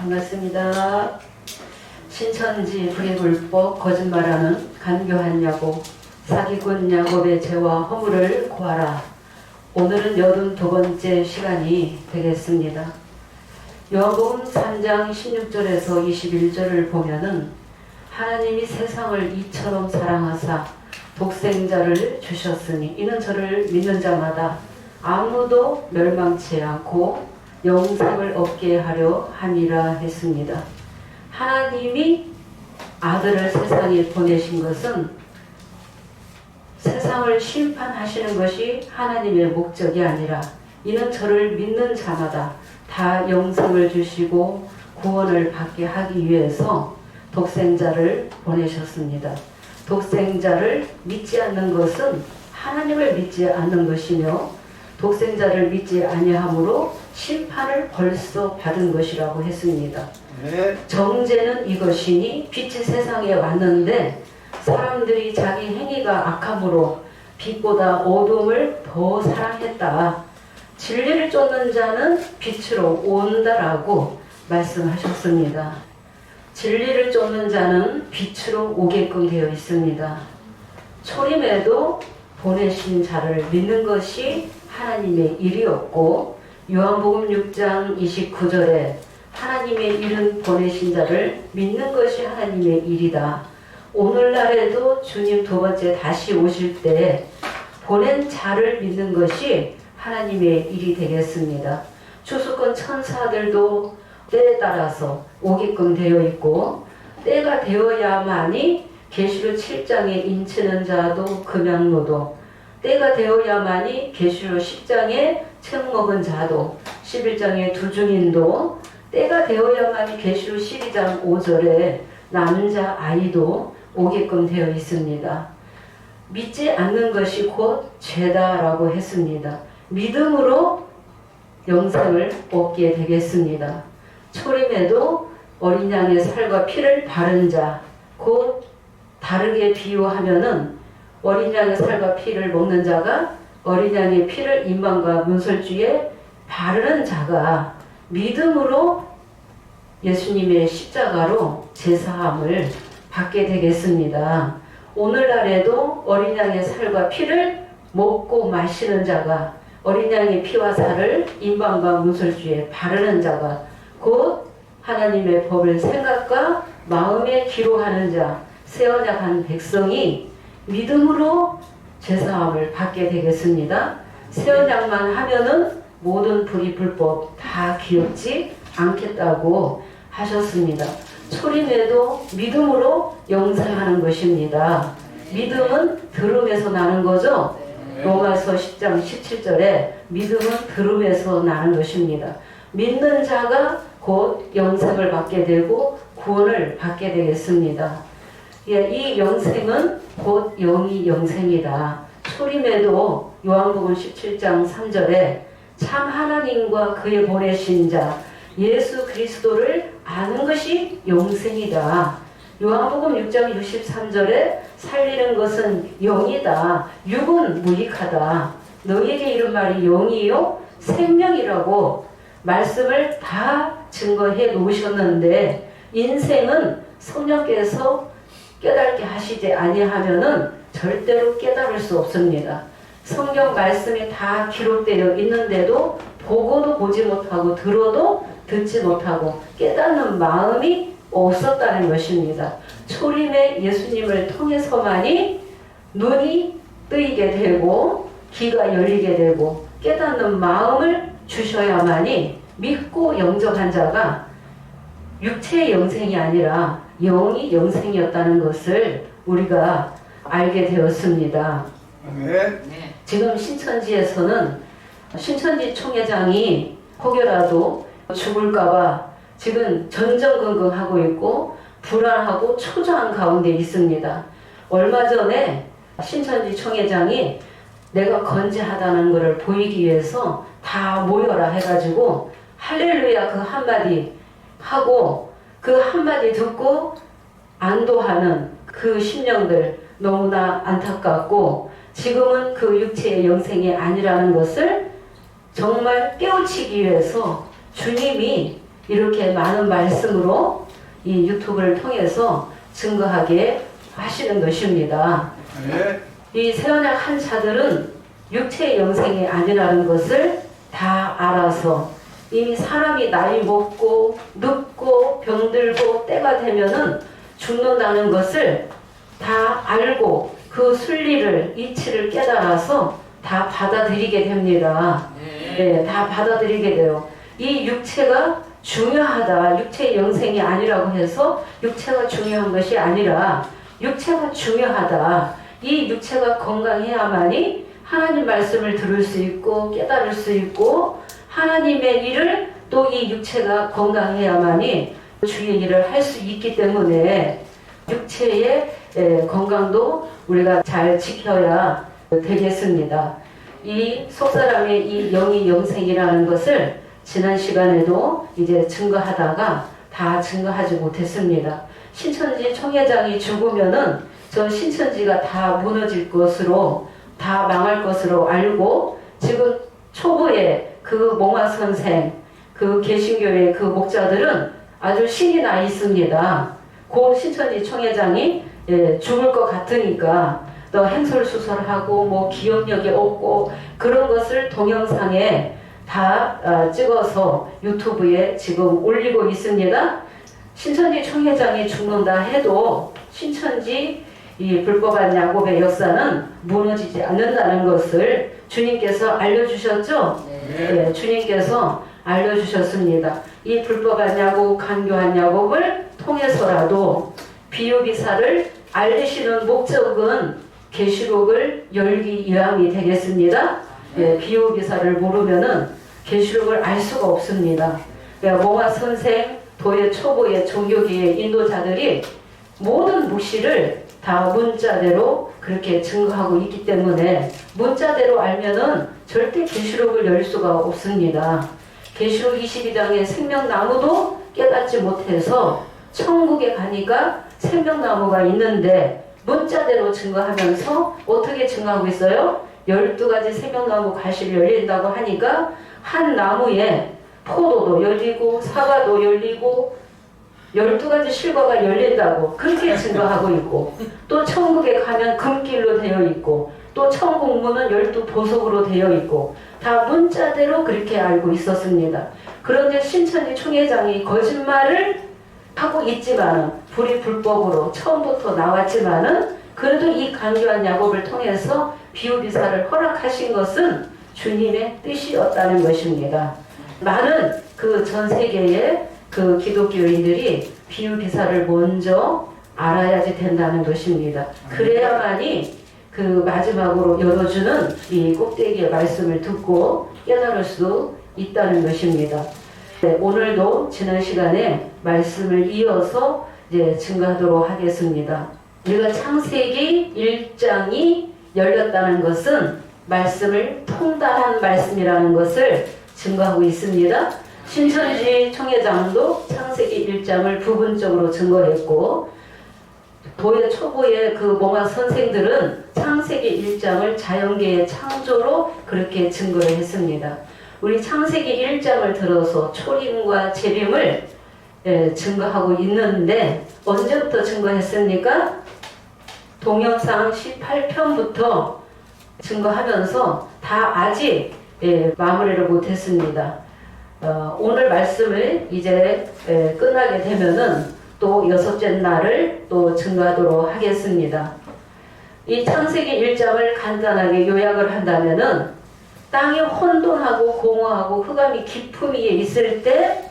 반갑습니다. 신천지 불의불법 거짓말하는 간교한 야곱, 사기꾼 야곱의 죄와 허물을 고하라. 오늘은 82번째 시간이 되겠습니다. 요한복음 3장 16절에서 21절을 보면은 하나님이 세상을 이처럼 사랑하사 독생자를 주셨으니 이는 저를 믿는 자마다 아무도 멸망치 않고 영생을 얻게 하려 함이라 했습니다. 하나님이 아들을 세상에 보내신 것은 세상을 심판하시는 것이 하나님의 목적이 아니라 이는 저를 믿는 자마다 다 영생을 주시고 구원을 받게 하기 위해서 독생자를 보내셨습니다. 독생자를 믿지 않는 것은 하나님을 믿지 않는 것이며 독생자를 믿지 아니함으로 심판을 벌써 받은 것이라고 했습니다. 네. 정죄는 이것이니 빛이 세상에 왔는데 사람들이 자기 행위가 악함으로 빛보다 어둠을 더 사랑했다. 진리를 쫓는 자는 빛으로 온다라고 말씀하셨습니다. 진리를 쫓는 자는 빛으로 오게끔 되어 있습니다. 초림에도 보내신 자를 믿는 것이 하나님의 일이었고 요한복음 6장 29절에 하나님의 일은 보내신 자를 믿는 것이 하나님의 일이다. 오늘날에도 주님 두 번째 다시 오실 때 보낸 자를 믿는 것이 하나님의 일이 되겠습니다. 주수권 천사들도 때에 따라서 오게끔 되어 있고 때가 되어야만이 계시록 7장에 인치는 자도 금양로도 때가 되어야만이 계시록 10장에 책 먹은 자도 11장에 두 증인도 때가 되어야만이 계시록 12장 5절에 남자 아이도 오게끔 되어 있습니다. 믿지 않는 것이 곧 죄다라고 했습니다. 믿음으로 영생을 얻게 되겠습니다. 초림에도 어린 양의 살과 피를 바른 자, 곧 다르게 비유하면은 어린 양의 살과 피를 먹는 자가 어린 양의 피를 임방과 문설주에 바르는 자가 믿음으로 예수님의 십자가로 제사함을 받게 되겠습니다. 오늘날에도 어린 양의 살과 피를 먹고 마시는 자가 어린 양의 피와 살을 임방과 문설주에 바르는 자가 곧 하나님의 법을 생각과 마음에 기로하는 자, 새 언약한 백성이 믿음으로 제사함을 받게 되겠습니다. 새 언약만 하면은 모든 불의불법 다 기억지 않겠다고 하셨습니다. 초림에도 믿음으로 영생하는 것입니다. 믿음은 들음에서 나는 거죠. 로마서 10장 17절에 믿음은 들음에서 나는 것입니다. 믿는 자가 곧 영생을 받게 되고 구원을 받게 되겠습니다. 이 영생은 곧 영이 영생이다. 초림에도 요한복음 17장 3절에 참 하나님과 그의 보내신 자 예수 그리스도를 아는 것이 영생이다. 요한복음 6장 63절에 살리는 것은 영이다. 육은 무익하다. 너희에게 이른 말이 영이요 생명이라고 말씀을 다 증거해 놓으셨는데 인생은 성령께서 깨닫게 하시지 아니하면은 절대로 깨달을 수 없습니다. 성경 말씀이 다 기록되어 있는데도 보고도 보지 못하고 들어도 듣지 못하고 깨닫는 마음이 없었다는 것입니다. 초림의 예수님을 통해서만이 눈이 뜨이게 되고 귀가 열리게 되고 깨닫는 마음을 주셔야만이 믿고 영접한 자가 육체의 영생이 아니라 영이 영생이었다는 것을 우리가 알게 되었습니다. 네. 지금 신천지에서는 신천지 총회장이 혹여라도 죽을까봐 지금 전전긍긍하고 있고 불안하고 초조한 가운데 있습니다. 얼마 전에 신천지 총회장이 내가 건재하다는 것을 보이기 위해서 다 모여라 해가지고 할렐루야 그 한마디 하고 그 한마디 듣고 안도하는 그 심령들 너무나 안타깝고 지금은 그 육체의 영생이 아니라는 것을 정말 깨우치기 위해서 주님이 이렇게 많은 말씀으로 이 유튜브를 통해서 증거하게 하시는 것입니다. 네. 이 새언약 한 자들은 육체의 영생이 아니라는 것을 다 알아서 이미 사람이 나이 먹고 늙고 병들고 때가 되면은 죽는다는 것을 다 알고 그 순리를 이치를 깨달아서 다 받아들이게 됩니다. 네, 다 받아들이게 돼요. 이 육체가 중요하다. 육체의 영생이 아니라고 해서 육체가 중요한 것이 아니라 육체가 중요하다. 이 육체가 건강해야만이 하나님 말씀을 들을 수 있고 깨달을 수 있고 하나님의 일을 또 이 육체가 건강해야만이 주의 일을 할 수 있기 때문에 육체의 건강도 우리가 잘 지켜야 되겠습니다. 이 속사람의 이 영이 영생이라는 것을 지난 시간에도 이제 증거하다가 다 증거하지 못했습니다. 신천지 총회장이 죽으면은 저 신천지가 다 무너질 것으로 다 망할 것으로 알고 지금 초보에 그 몽화 선생 그 개신교의 그 목자들은 아주 신이 나 있습니다. 고 신천지 총회장이 죽을 것 같으니까 또 행설수설하고 뭐 기억력이 없고 그런 것을 동영상에 다 찍어서 유튜브에 지금 올리고 있습니다. 신천지 총회장이 죽는다 해도 신천지 이 불법한 야곱의 역사는 무너지지 않는다는 것을 주님께서 알려주셨죠? 네, 주님께서 알려주셨습니다. 이 불법한 야곱, 간교한 야곱을 통해서라도 비유비사를 알리시는 목적은 계시록을 열기 위함이 되겠습니다. 예, 비유비사를 모르면은 계시록을 알 수가 없습니다. 그러니까 몽화 선생, 도의 초보의 종교계의 인도자들이 모든 묵시를 다 문자대로 그렇게 증거하고 있기 때문에 문자대로 알면은 절대 계시록을 열 수가 없습니다. 계시록 22장의 생명나무도 깨닫지 못해서 천국에 가니까 생명나무가 있는데 문자대로 증거하면서 어떻게 증거하고 있어요? 12가지 생명나무 가시를 열린다고 하니까 한 나무에 포도도 열리고 사과도 열리고 12가지 실과가 열린다고 그렇게 증거하고 있고 또 천국에 가면 금길로 되어 있고 또 천국문은 12보석으로 되어 있고 다 문자대로 그렇게 알고 있었습니다. 그런데 신천지 총회장이 거짓말을 하고 있지만은 불이 불법으로 처음부터 나왔지만은 그래도 이 간교한 야곱을 통해서 비유비사를 허락하신 것은 주님의 뜻이었다는 것입니다. 많은 그 전 세계의 그 기독교인들이 비유비사를 먼저 알아야지 된다는 것입니다. 그래야만이 그 마지막으로 열어주는 이 꼭대기의 말씀을 듣고 깨달을 수 있다는 것입니다. 네, 오늘도 지난 시간에 말씀을 이어서 이제 증거하도록 하겠습니다. 우리가 창세기 1장이 열렸다는 것은 말씀을 통달한 말씀이라는 것을 증거하고 있습니다. 신천지 총회장도 창세기 1장을 부분적으로 증거했고 도의 초보의 그 몽화 선생들은 창세기 1장을 자연계의 창조로 그렇게 증거를 했습니다. 우리 창세기 1장을 들어서 초림과 재림을 증거하고 있는데 언제부터 증거했습니까? 동영상 18편부터 증거하면서 다 아직 마무리를 못했습니다. 오늘 말씀을 이제 끝나게 되면은 또 6째 날을 또 증거하도록 하겠습니다. 이 창세기 1장을 간단하게 요약을 한다면은 땅이 혼돈하고 공허하고 흑암이 깊음 위에 있을 때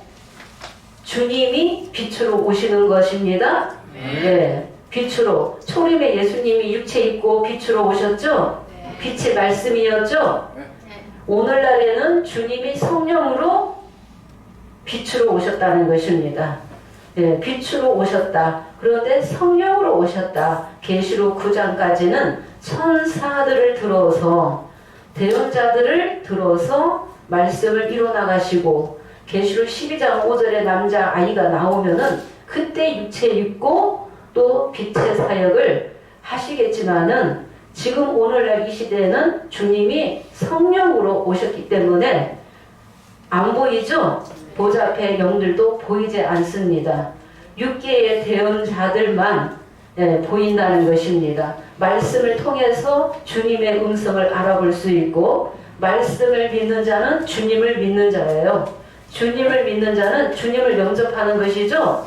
주님이 빛으로 오시는 것입니다. 네, 빛으로 초림의 예수님이 육체 입고 빛으로 오셨죠? 빛의 말씀이었죠? 오늘날에는 주님이 성령으로 빛으로 오셨다는 것입니다. 네, 빛으로 오셨다. 그런데 성령으로 오셨다. 계시록 9장까지는 천사들을 들어서 대언자들을 들어서 말씀을 이뤄나가시고 계시록 12장 5절에 남자 아이가 나오면은 그때 육체 입고 또 빛의 사역을 하시겠지만은 지금 오늘날 이 시대에는 주님이 성령으로 오셨기 때문에 안 보이죠? 보좌 앞에 영들도 보이지 않습니다. 6개의 대언자들만 보인다는 것입니다. 말씀을 통해서 주님의 음성을 알아볼 수 있고, 말씀을 믿는 자는 주님을 믿는 자예요. 주님을 믿는 자는 주님을 영접하는 것이죠.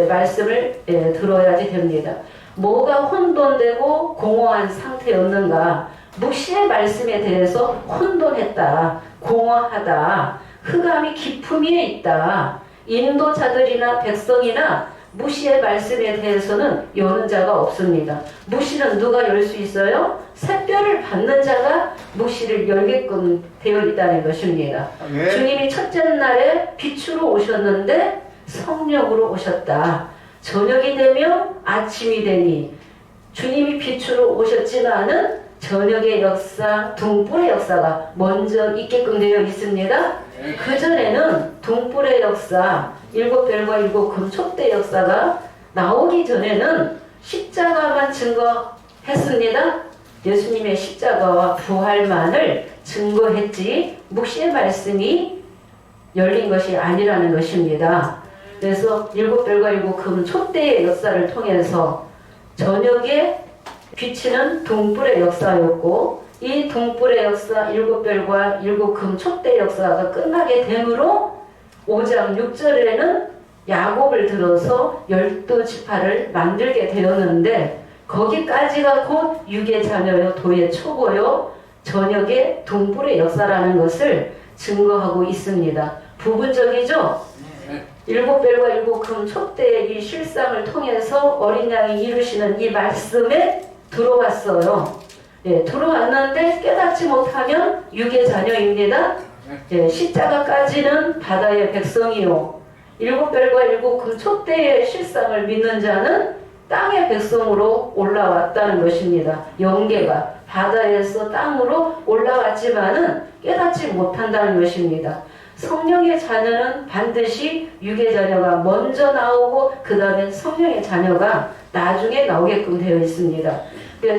말씀을 들어야지 됩니다. 뭐가 혼돈되고 공허한 상태였는가? 묵시의 말씀에 대해서 혼돈했다, 공허하다, 흑암이 깊음 위에 있다. 인도자들이나 백성이나 묵시의 말씀에 대해서는 여는 자가 없습니다. 묵시는 누가 열 수 있어요? 샛별을 받는 자가 묵시를 열게끔 되어 있다는 것입니다. 네. 주님이 첫째 날에 빛으로 오셨는데 성령으로 오셨다. 저녁이 되며 아침이 되니, 주님이 빛으로 오셨지만은 저녁의 역사, 등불의 역사가 먼저 있게끔 되어 있습니다. 그전에는 등불의 역사, 일곱 별과 일곱 금 촛대 역사가 나오기 전에는 십자가만 증거했습니다. 예수님의 십자가와 부활만을 증거했지 묵시의 말씀이 열린 것이 아니라는 것입니다. 그래서 일곱 별과 일곱 금 촛대의 역사를 통해서 저녁에 비치는 등불의 역사였고, 이 등불의 역사, 일곱 별과 일곱 금 촛대 역사가 끝나게 되므로 5장 6절에는 야곱을 들어서 12지파를 만들게 되었는데, 거기까지가 곧 육의 자녀요 도의 초보요 저녁의 등불의 역사라는 것을 증거하고 있습니다. 부분적이죠? 일곱 별과 일곱 금 촛대의 이 실상을 통해서 어린 양이 이루시는 이 말씀에 들어왔어요. 들어왔는데 깨닫지 못하면 육의 자녀입니다. 십자가까지는 바다의 백성이요, 일곱 별과 일곱 금 촛대의 실상을 믿는 자는 땅의 백성으로 올라왔다는 것입니다. 영계가 바다에서 땅으로 올라왔지만은 깨닫지 못한다는 것입니다. 성령의 자녀는 반드시 육의 자녀가 먼저 나오고 그 다음에 성령의 자녀가 나중에 나오게끔 되어 있습니다.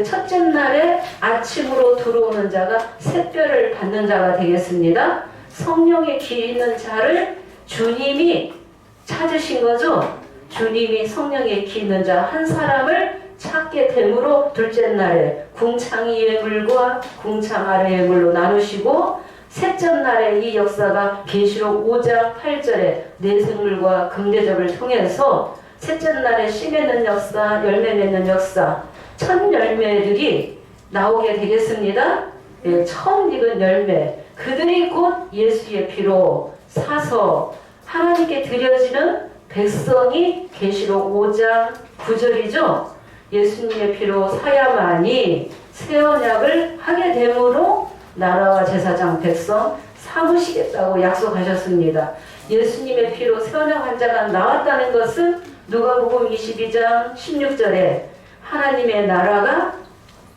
첫째 날에 아침으로 들어오는 자가 샛별을 받는 자가 되겠습니다. 성령의 기 있는 자를 주님이 찾으신 거죠. 주님이 성령의 기 있는 자 한 사람을 찾게 되므로 둘째 날에 궁창 위의 물과 궁창 아래의 물로 나누시고, 셋째 날에 이 역사가 계시록 5장 8절에 내생물과 금대접을 통해서 셋째 날에 씨 맺는 역사, 열매 맺는 역사, 첫 열매들이 나오게 되겠습니다. 처음 익은 열매, 그들이 곧 예수의 피로 사서 하나님께 드려지는 백성이 계시록 5장 9절이죠. 예수님의 피로 사야만이 새 언약을 하게 되므로 나라와 제사장 백성 삼으시겠다고 약속하셨습니다. 예수님의 피로 새 언약 자가 나왔다는 것은 누가복음 22장 16절에 하나님의 나라가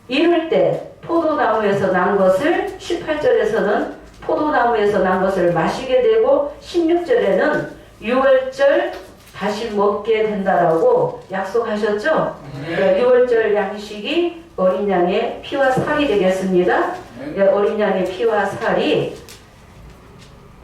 이룰 때 포도나무에서 난 것을, 18절에서는 포도나무에서 난 것을 마시게 되고, 16절에는 6월절 다시 먹게 된다라고 약속하셨죠. 6월절 양식이 어린 양의 피와 살이 되겠습니다. 어린 양의 피와 살이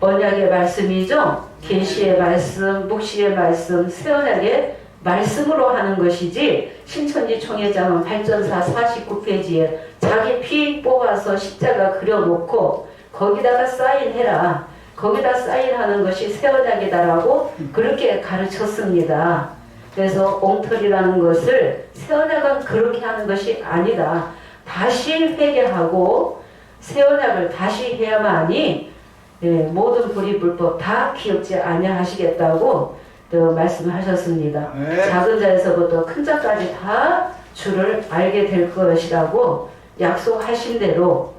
언약의 말씀이죠. 계시의 말씀, 묵시의 말씀, 새 언약의 말씀으로 하는 것이지, 신천지 총회장은 발전사 49페이지에 자기 피 뽑아서 십자가 그려놓고 거기다가 사인해라, 거기다 사인하는 것이 새 언약이다라고 그렇게 가르쳤습니다. 그래서 엉터리라는 것을, 새 언약은 그렇게 하는 것이 아니다, 다시 회개하고 새 언약을 다시 해야만이 모든 불의불법 다 기억지 아니하시겠다고 말씀하셨습니다. 작은 자에서부터 큰 자까지 다 주를 알게 될 것이라고 약속하신 대로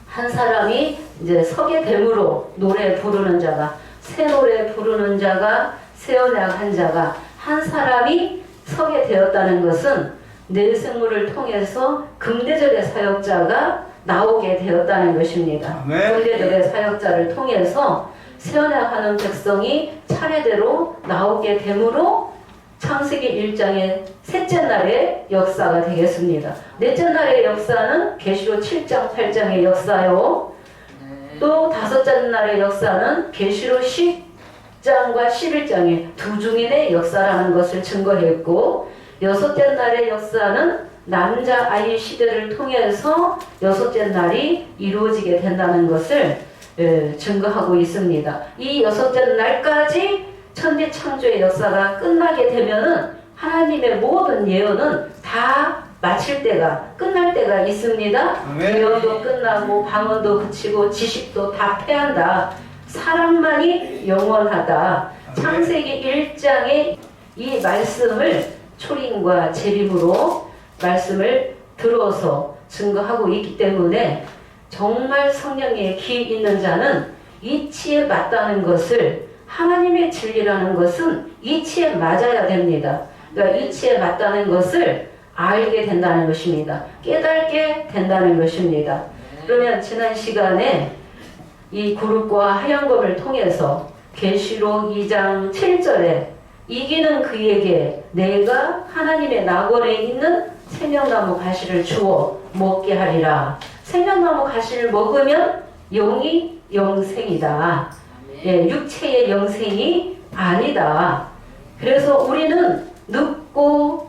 한 사람이 이제 서게 되므로 노래 부르는 자가, 새 노래 부르는 자가, 새 언약 한 자가 한 사람이 서게 되었다는 것은 내생물을 통해서 금대절의 사역자가 나오게 되었다는 것입니다. 금대절의 사역자를 통해서 새 언약하는 백성이 차례대로 나오게 되므로 창세기 1장의 셋째 날의 역사가 되겠습니다. 넷째 날의 역사는 계시록 7장 8장의 역사요. 또 다섯째 날의 역사는 계시록 10장과 11장의 두 중인의 역사라는 것을 증거했고, 여섯째 날의 역사는 남자 아이 시대를 통해서 여섯째 날이 이루어지게 된다는 것을 증거하고 있습니다. 이 여섯째 날까지 천지 창조의 역사가 끝나게 되면은 하나님의 모든 예언은 다 마칠 때가, 끝날 때가 있습니다. 예언도 끝나고 방언도 그치고 지식도 다 패한다. 사랑만이 영원하다. 창세기 1장의 이 말씀을 초림과 재림으로 말씀을 들어서 증거하고 있기 때문에 정말 성령에 귀 있는 자는 이치에 맞다는 것을, 하나님의 진리라는 것은 이치에 맞아야 됩니다. 그러니까 이치에 맞다는 것을 알게 된다는 것입니다. 깨닫게 된다는 것입니다. 그러면 지난 시간에 이 구름과 하얀검을 통해서 계시록 2장 7절에 이기는 그에게 내가 하나님의 낙원에 있는 생명나무 가시를 주어 먹게 하리라. 생명나무 가시를 먹으면 영이 영생이다. 예, 육체의 영생이 아니다. 그래서 우리는 늙고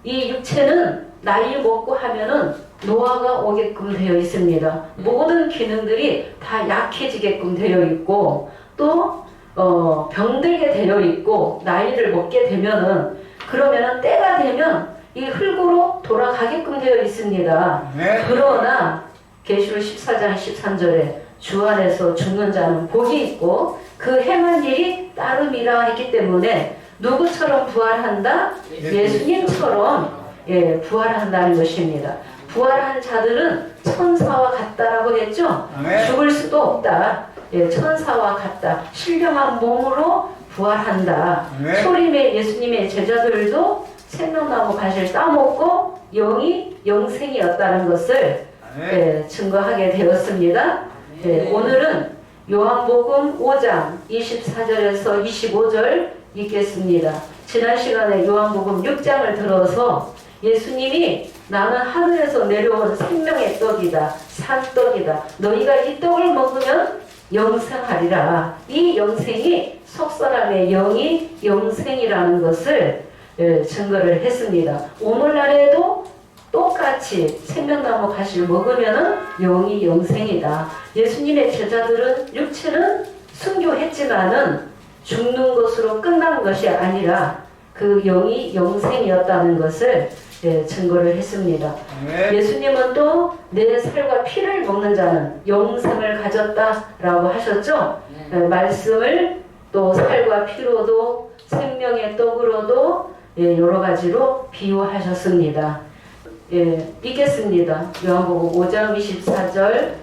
이 육체는 나이 먹고 하면은 노화가 오게끔 되어 있습니다. 모든 기능들이 다 약해지게끔 되어 있고, 또 병들게 되어 있고, 나이를 먹게 되면은, 그러면은 때가 되면 이 흙으로 돌아가게끔 되어 있습니다. 네. 그러나 계시록 14장 13절에 주 안에서 죽는 자는 복이 있고 그 행한 일이 따름이라 했기 때문에 누구처럼 부활한다? 예수님처럼 부활한다는 것입니다. 부활한 자들은 천사와 같다라고 했죠? 죽을 수도 없다. 천사와 같다. 신령한 몸으로 부활한다. 초림의 예수님의 제자들도 생명나무 가시를 따먹고 영이 영생이었다는 것을 증거하게 되었습니다. 오늘은 요한복음 5장 24절에서 25절 읽겠습니다. 지난 시간에 요한복음 6장을 들어서 예수님이 나는 하늘에서 내려온 생명의 떡이다. 산떡이다. 너희가 이 떡을 먹으면 영생하리라. 이 영생이 속사람의 영이 영생이라는 것을 증거를 했습니다. 오늘날에도 똑같이 생명나무 가시를 먹으면 영이 영생이다. 예수님의 제자들은 육체는 순교했지만은 죽는 것으로 끝난 것이 아니라 그 영이 영생이었다는 것을 증거를 했습니다. 예수님은 또 내 살과 피를 먹는 자는 영생을 가졌다라고 하셨죠. 말씀을 또 살과 피로도 생명의 떡으로도 여러 가지로 비유하셨습니다. 읽겠습니다. 요한복음 5장 24절.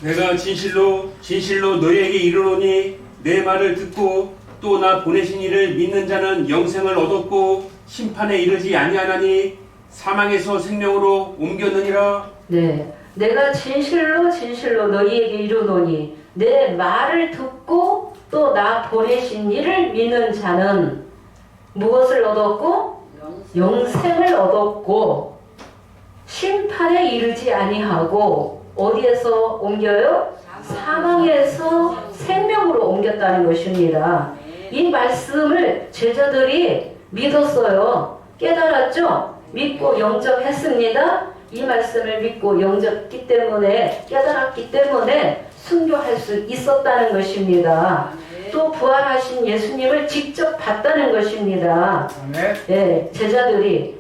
내가 진실로 너희에게 이르노니 내 말을 듣고 또 나 보내신 이를 믿는 자는 영생을 얻었고 심판에 이르지 아니하나니 사망에서 생명으로 옮겼느니라. 네, 내가 진실로 너희에게 이르노니 내 말을 듣고 또 나 보내신 이를 믿는 자는 무엇을 얻었고? 영생을 얻었고 심판에 이르지 아니하고 어디에서 옮겨요? 사망에서 생명으로 옮겼다는 것입니다. 이 말씀을 제자들이 믿었어요. 깨달았죠? 믿고 영접했습니다. 이 말씀을 믿고 영접했기 때문에, 깨달았기 때문에 순교할 수 있었다는 것입니다. 또 부활하신 예수님을 직접 봤다는 것입니다. 제자들이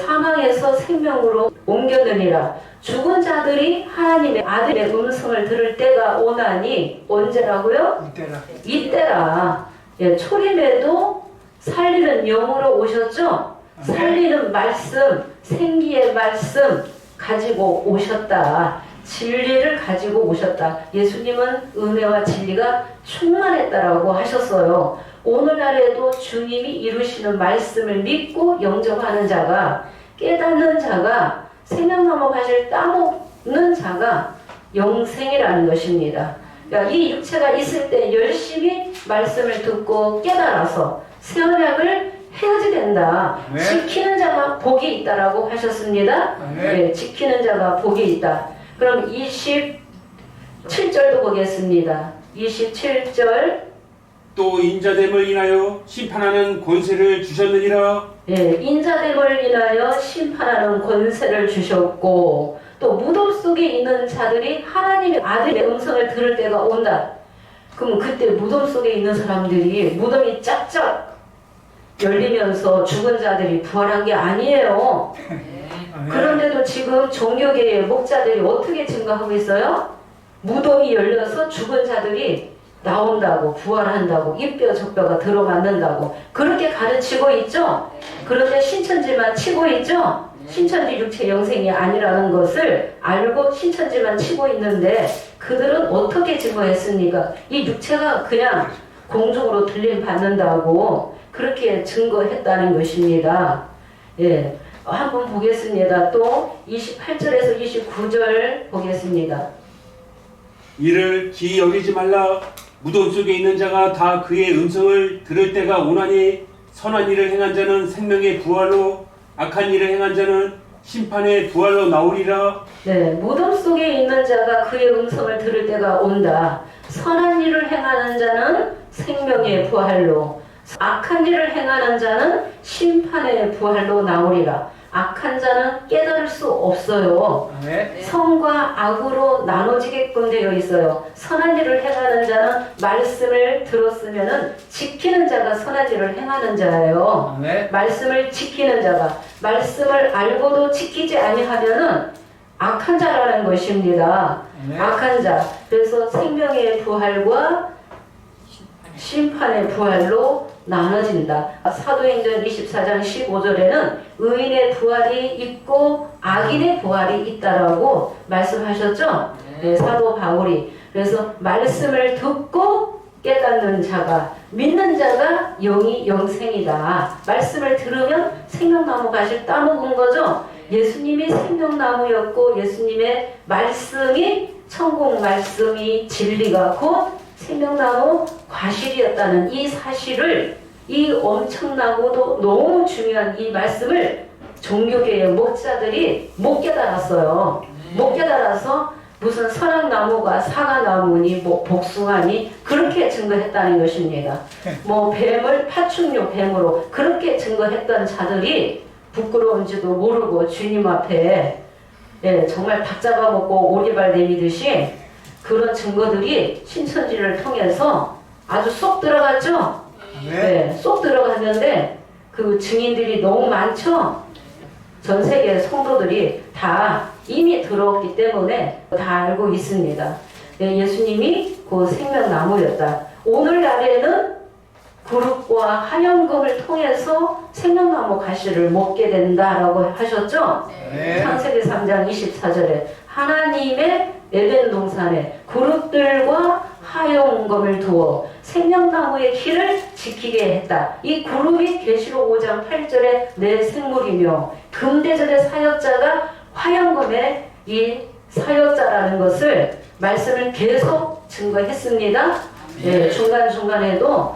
사망에서 생명으로 옮겨느니라. 죽은 자들이 하나님의 아들의 음성을 들을 때가 오나니, 언제라고요? 이때라. 초림에도 살리는 영으로 오셨죠? 살리는 말씀, 생기의 말씀 가지고 오셨다. 진리를 가지고 오셨다. 예수님은 은혜와 진리가 충만했다라고 하셨어요. 오늘날에도 주님이 이루시는 말씀을 믿고 영접하는 자가, 깨닫는 자가, 생명나무 가시를 따먹는 자가 영생이라는 것입니다. 그러니까 이 육체가 있을 때 열심히 말씀을 듣고 깨달아서 새 언약을 해야지 된다. 지키는 자가 복이 있다라고 하셨습니다. 지키는 자가 복이 있다. 그럼 7절도 보겠습니다. 27절. 또 인자됨을 인하여 심판하는 권세를 주셨느니라. 예, 인자됨을 인하여 심판하는 권세를 주셨고 또 무덤 속에 있는 자들이 하나님의 아들의 음성을 들을 때가 온다. 그럼 그때 무덤 속에 있는 사람들이 무덤이 짝짝 열리면서 죽은 자들이 부활한 게 아니에요. 그런데도 지금 종교계의 목자들이 어떻게 증거하고 있어요? 무덤이 열려서 죽은 자들이 나온다고, 부활한다고, 이뼈 저뼈가 들어맞는다고 그렇게 가르치고 있죠. 그런데 신천지만 치고 있죠. 신천지 육체 영생이 아니라는 것을 알고 신천지만 치고 있는데 그들은 어떻게 증거했습니까? 이 육체가 그냥 공중으로 들림 받는다고 그렇게 증거했다는 것입니다. 예, 한번 보겠습니다. 또 28절에서 29절 보겠습니다. 이를 기이 여기지 말라. 무덤 속에 있는 자가 다 그의 음성을 들을 때가 오나니 선한 일을 행한 자는 생명의 부활로 악한 일을 행한 자는 심판의 부활로 나오리라. 네, 무덤 속에 있는 자가 그의 음성을 들을 때가 온다. 선한 일을 행하는 자는 생명의 부활로, 악한 일을 행하는 자는 심판의 부활로 나오리라. 악한 자는 깨달을 수 없어요. 네. 선과 악으로 나눠지게끔 되어 있어요. 선한 일을 행하는 자는 말씀을 들었으면은 지키는 자가 선한 일을 행하는 자예요. 네. 말씀을 지키는 자가 말씀을 알고도 지키지 아니하면은 악한 자라는 것입니다. 네. 악한 자. 그래서 생명의 부활과 심판의 부활로 나눠진다. 사도행전 24장 15절에는 의인의 부활이 있고 악인의 부활이 있다라고 말씀하셨죠? 네, 사도 바울이. 그래서 말씀을 듣고 깨닫는 자가, 믿는 자가 영이 영생이다. 말씀을 들으면 생명나무 가시를 따먹은 거죠? 예수님이 생명나무였고 예수님의 말씀이 천국 말씀이 진리가 곧 생명나무 과실이었다는 이 사실을, 이 엄청나고도 너무 중요한 이 말씀을 종교계의 목자들이 못 깨달았어요. 못 깨달아서 무슨 선악나무가 사과나무니 뭐 복숭아니 그렇게 증거했다는 것입니다. 뭐 뱀을 파충류 뱀으로 그렇게 증거했던 자들이 부끄러운지도 모르고 주님 앞에 정말 닭 잡아먹고 오리발 내미듯이 그런 증거들이 신천지를 통해서 아주 쏙 들어갔죠? 네, 쏙 들어갔는데 그 증인들이 너무 많죠? 전 세계 성도들이 다 이미 들어왔기 때문에 다 알고 있습니다. 네, 예수님이 그 생명나무였다. 오늘날에는 구름과 하염금을 통해서 생명나무 가시를 먹게 된다라고 하셨죠? 네. 창세기 3장 24절에 하나님의 에덴 동산에 그룹들과 하용검을 두어 생명나무의 길을 지키게 했다. 이 그룹이 계시록 5장 8절에 내 생물이며 금대절의 사역자가 화영검의 이 사역자라는 것을 말씀을 계속 증거했습니다. 중간중간에도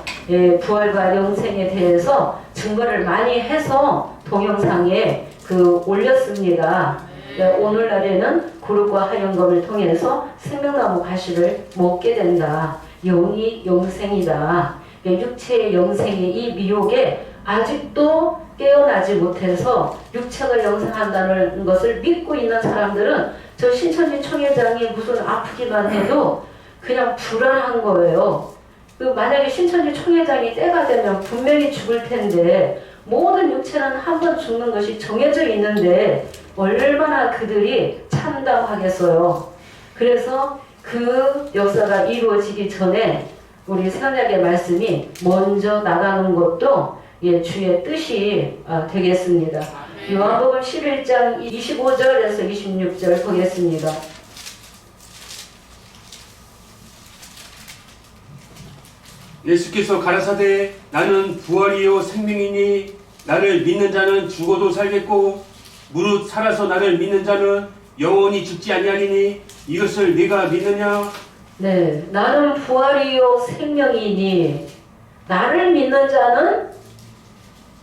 부활과 영생에 대해서 증거를 많이 해서 동영상에 올렸습니다. 오늘날에는 구름과 하염검을 통해서 생명나무 가시를 먹게 된다. 영이 영생이다. 육체의 영생의 이 미혹에 아직도 깨어나지 못해서 육체가 영생한다는 것을 믿고 있는 사람들은 저 신천지 총회장이 무슨 아프기만 해도 그냥 불안한 거예요. 만약에 신천지 총회장이 때가 되면 분명히 죽을 텐데 모든 육체는 한 번 죽는 것이 정해져 있는데 얼마나 그들이 참담하겠어요. 그래서 그 역사가 이루어지기 전에 우리 선약의 말씀이 먼저 나가는 것도 주의 뜻이 되겠습니다. 요한복음 11장 25절에서 26절 보겠습니다. 예수께서 가라사대 나는 부활이요 생명이니 나를 믿는 자는 죽어도 살겠고 무릇 살아서 나를 믿는 자는 영원히 죽지 아니하리니 이것을 네가 믿느냐? 네, 나는 부활이요 생명이니 나를 믿는 자는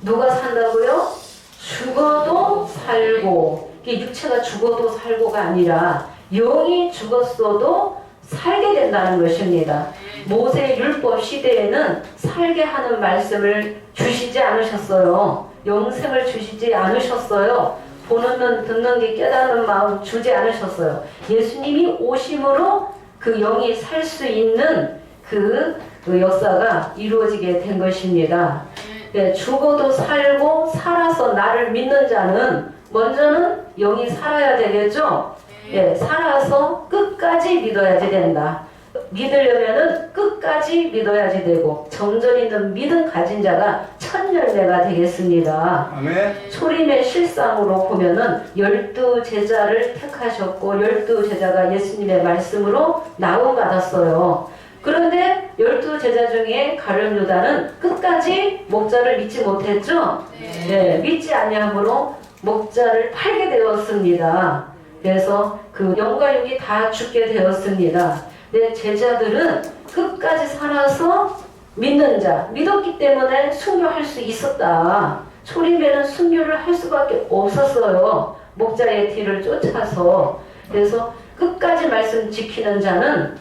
누가 산다고요? 죽어도 살고. 이게 육체가 죽어도 살고가 아니라 영이 죽었어도 살게 된다는 것입니다. 모세 율법 시대에는 살게 하는 말씀을 주시지 않으셨어요. 영생을 주시지 않으셨어요. 보는 눈, 듣는 게 깨닫는 마음 주지 않으셨어요. 예수님이 오심으로 그 영이 살 수 있는 그 역사가 이루어지게 된 것입니다. 네, 죽어도 살고 살아서 나를 믿는 자는 먼저는 영이 살아야 되겠죠? 예, 살아서 끝까지 믿어야지 된다. 믿으려면은 끝까지 믿어야지 되고 정절 있는 믿음 가진 자가 첫 열매가 되겠습니다. 아멘. 초림의 실상으로 보면은 12제자를 택하셨고 12제자가 예수님의 말씀으로 나움 받았어요. 그런데 12제자 중에 가룟 유다는 끝까지 목자를 믿지 못했죠? 네, 믿지 아니함으로 목자를 팔게 되었습니다. 그래서 그 영과 육이 다 죽게 되었습니다. 내 제자들은 끝까지 살아서 믿는 자, 믿었기 때문에 순교할 수 있었다. 초림에는 순교를 할 수밖에 없었어요. 목자의 뒤를 쫓아서. 그래서 끝까지 말씀 지키는 자는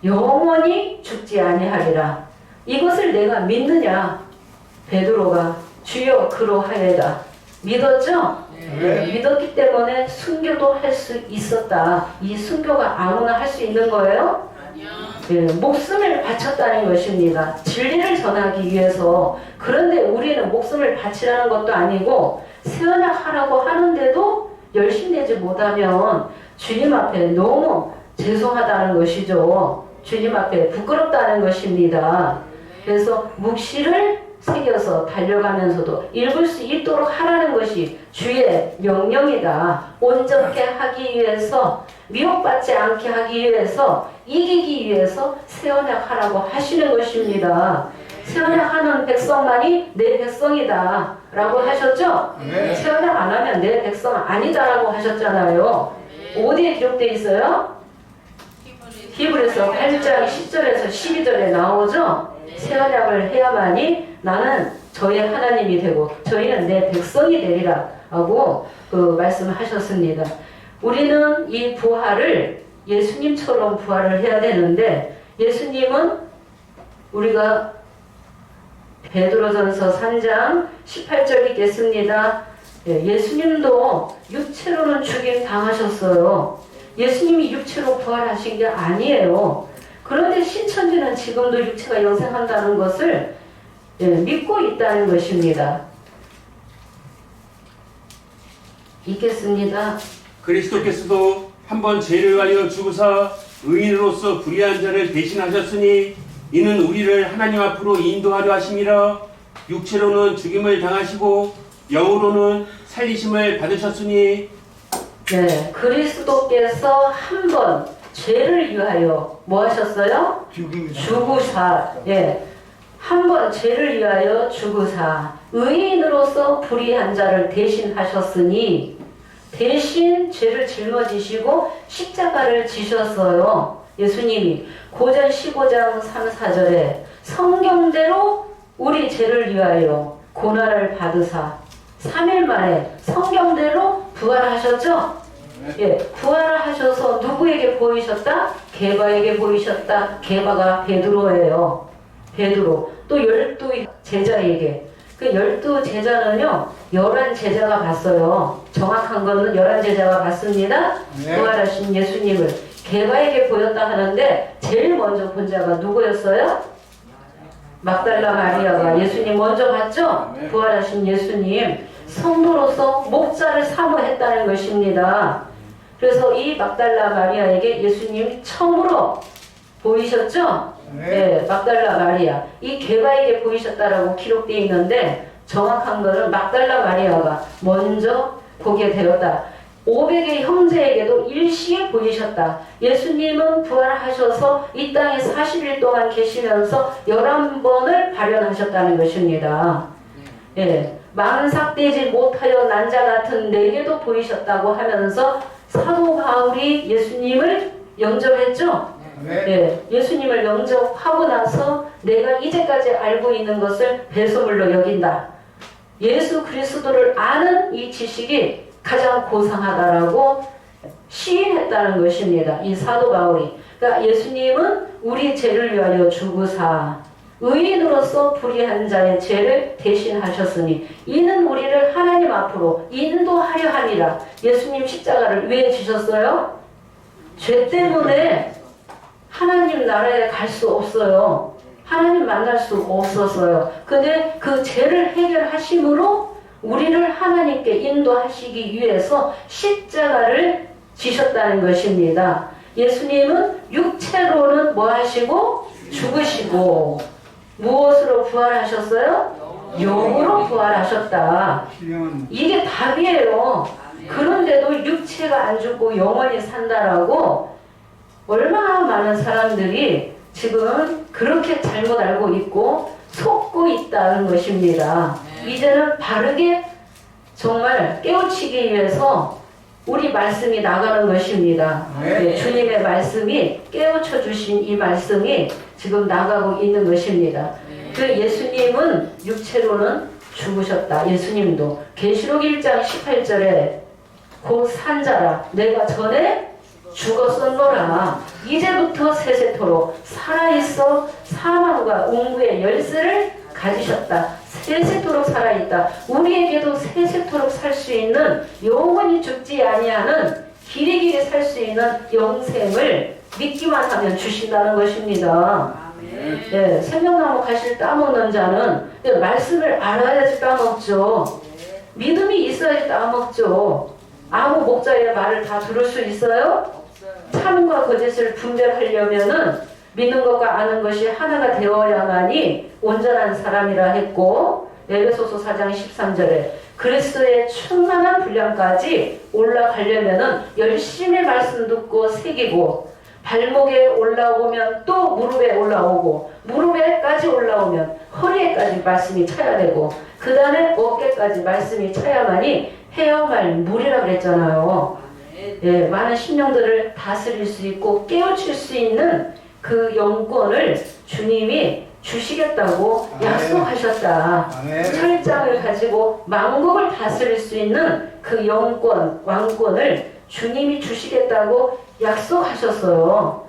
영원히 죽지 아니하리라. 이것을 내가 믿느냐? 베드로가 주여 그러하여다. 믿었죠? 네. 믿었기 때문에 순교도 할 수 있었다. 이 순교가 아무나 할 수 있는 거예요? 예, 목숨을 바쳤다는 것입니다. 진리를 전하기 위해서. 그런데 우리는 목숨을 바치라는 것도 아니고 세언약하라고 하는데도 열심히 내지 못하면 주님 앞에 너무 죄송하다는 것이죠. 주님 앞에 부끄럽다는 것입니다. 그래서 묵시를 새겨서 달려가면서도 읽을 수 있도록 하라는 것이 주의 명령이다. 온전케 하기 위해서, 미혹받지 않게 하기 위해서, 이기기 위해서 세언약 하라고 하시는 것입니다. 세언약 하는 백성만이 내 백성이다 라고 하셨죠? 네. 세언약 안 하면 내 백성 아니다 라고 하셨잖아요. 어디에 기록되어 있어요? 히브리서 8장 10절에서 12절에 나오죠? 세언약을 해야만이 나는 저의 하나님이 되고 저희는 내 백성이 되리라 하고 그 말씀하셨습니다. 우리는 이 부활을 예수님처럼 부활을 해야 되는데 예수님은 우리가 베드로전서 3장 18절 읽겠습니다. 예수님도 육체로는 죽임 당하셨어요. 예수님이 육체로 부활하신 게 아니에요. 그런데 신천지는 지금도 육체가 영생한다는 것을 믿고 있다는 것입니다. 읽겠습니다. 그리스도께서도 한번 죄를 위하여 죽으사 의인으로서 불의한 자를 대신하셨으니 이는 우리를 하나님 앞으로 인도하려 하심이라. 육체로는 죽임을 당하시고 영으로는 살리심을 받으셨으니. 네, 그리스도께서 한 번 죄를 위하여 뭐 하셨어요? 죽음이다. 죽으사. 예. 한 번 죄를 위하여 죽으사 의인으로서 불의한 자를 대신하셨으니 대신 죄를 짊어지시고 십자가를 지셨어요. 예수님이 고전 15장 3, 4절에 성경대로 우리 죄를 위하여 고난을 받으사 3일 만에 성경대로 부활하셨죠? 예, 부활을 하셔서 누구에게 보이셨다? 게바에게 보이셨다. 게바가 베드로예요. 베드로. 또 12제자에게. 그 12제자는요, 11제자가 봤어요. 정확한 거는 11제자가 봤습니다. 네. 부활하신 예수님을. 게바에게 보였다 하는데, 제일 먼저 본 자가 누구였어요? 막달라 마리아가 예수님 먼저 봤죠? 네. 부활하신 예수님. 성도로서 목자를 사모했다는 것입니다. 그래서 이 막달라 마리아에게 예수님이 처음으로 보이셨죠? 네, 막달라 마리아. 이 게바에게 보이셨다라고 기록되어 있는데 정확한 것은 막달라 마리아가 먼저 보게 되었다. 500의 형제에게도 일시에 보이셨다. 예수님은 부활하셔서 이 땅에 40일 동안 계시면서 11번을 발현하셨다는 것입니다. 예, 망삭되지 못하여 난 자 같은 내게도 보이셨다고 하면서 사도 바울이 예수님을 영접했죠? 네. 예, 예수님을 영접하고 나서 내가 이제까지 알고 있는 것을 배설물로 여긴다. 예수 그리스도를 아는 이 지식이 가장 고상하다라고 시인했다는 것입니다. 이 사도 바울이. 그러니까 예수님은 우리 죄를 위하여 죽으사 의인으로서 불의한 자의 죄를 대신하셨으니 이는 우리를 하나님 앞으로 인도하려 하니라. 예수님 십자가를 왜 지셨어요? 죄 때문에 하나님 나라에 갈 수 없어요. 하나님 만날 수 없었어요. 근데 그 죄를 해결하심으로 우리를 하나님께 인도하시기 위해서 십자가를 지셨다는 것입니다. 예수님은 육체로는 뭐 하시고 죽으시고 무엇으로 부활하셨어요? 영으로 부활하셨다. 이게 답이에요. 그런데도 육체가 안 죽고 영원히 산다라고 얼마나 많은 사람들이 지금 그렇게 잘못 알고 있고 속고 있다는 것입니다. 이제는 바르게 정말 깨우치기 위해서 우리 말씀이 나가는 것입니다. 네, 주님의 말씀이 깨우쳐 주신 이 말씀이 지금 나가고 있는 것입니다. 그 예수님은 육체로는 죽으셨다. 예수님도 계시록 1장 18절에 곧 산자라 내가 전에 죽었었노라 이제부터 세세토록 살아있어 사망과 웅구의 열쇠를 가지셨다. 세세토록 살아있다. 우리에게도 세세토록 살 수 있는 영원히 죽지 아니하는 길이길이 살 수 있는 영생을 믿기만 하면 주신다는 것입니다. 네, 생명나무 가시를 따먹는 자는 말씀을 알아야지 따먹죠. 믿음이 있어야지 따먹죠. 아무 목자의 말을 다 들을 수 있어요? 참과 거짓을 분별하려면은 믿는 것과 아는 것이 하나가 되어야만이 온전한 사람이라 했고 에베소서 4장 13절에 그리스도의 충만한 분량까지 올라가려면은 열심히 말씀 듣고 새기고 발목에 올라오면 또 무릎에 올라오고 무릎에까지 올라오면 허리에까지 말씀이 차야 되고 그 다음에 어깨까지 말씀이 차야만이 헤어말 물이라 그랬잖아요. 예, 많은 심령들을 다스릴 수 있고 깨우칠 수 있는 그 영권을 주님이 주시겠다고 약속하셨다. 철장을 가지고 만국을 다스릴 수 있는 그 영권, 왕권을 주님이 주시겠다고 약속하셨어요.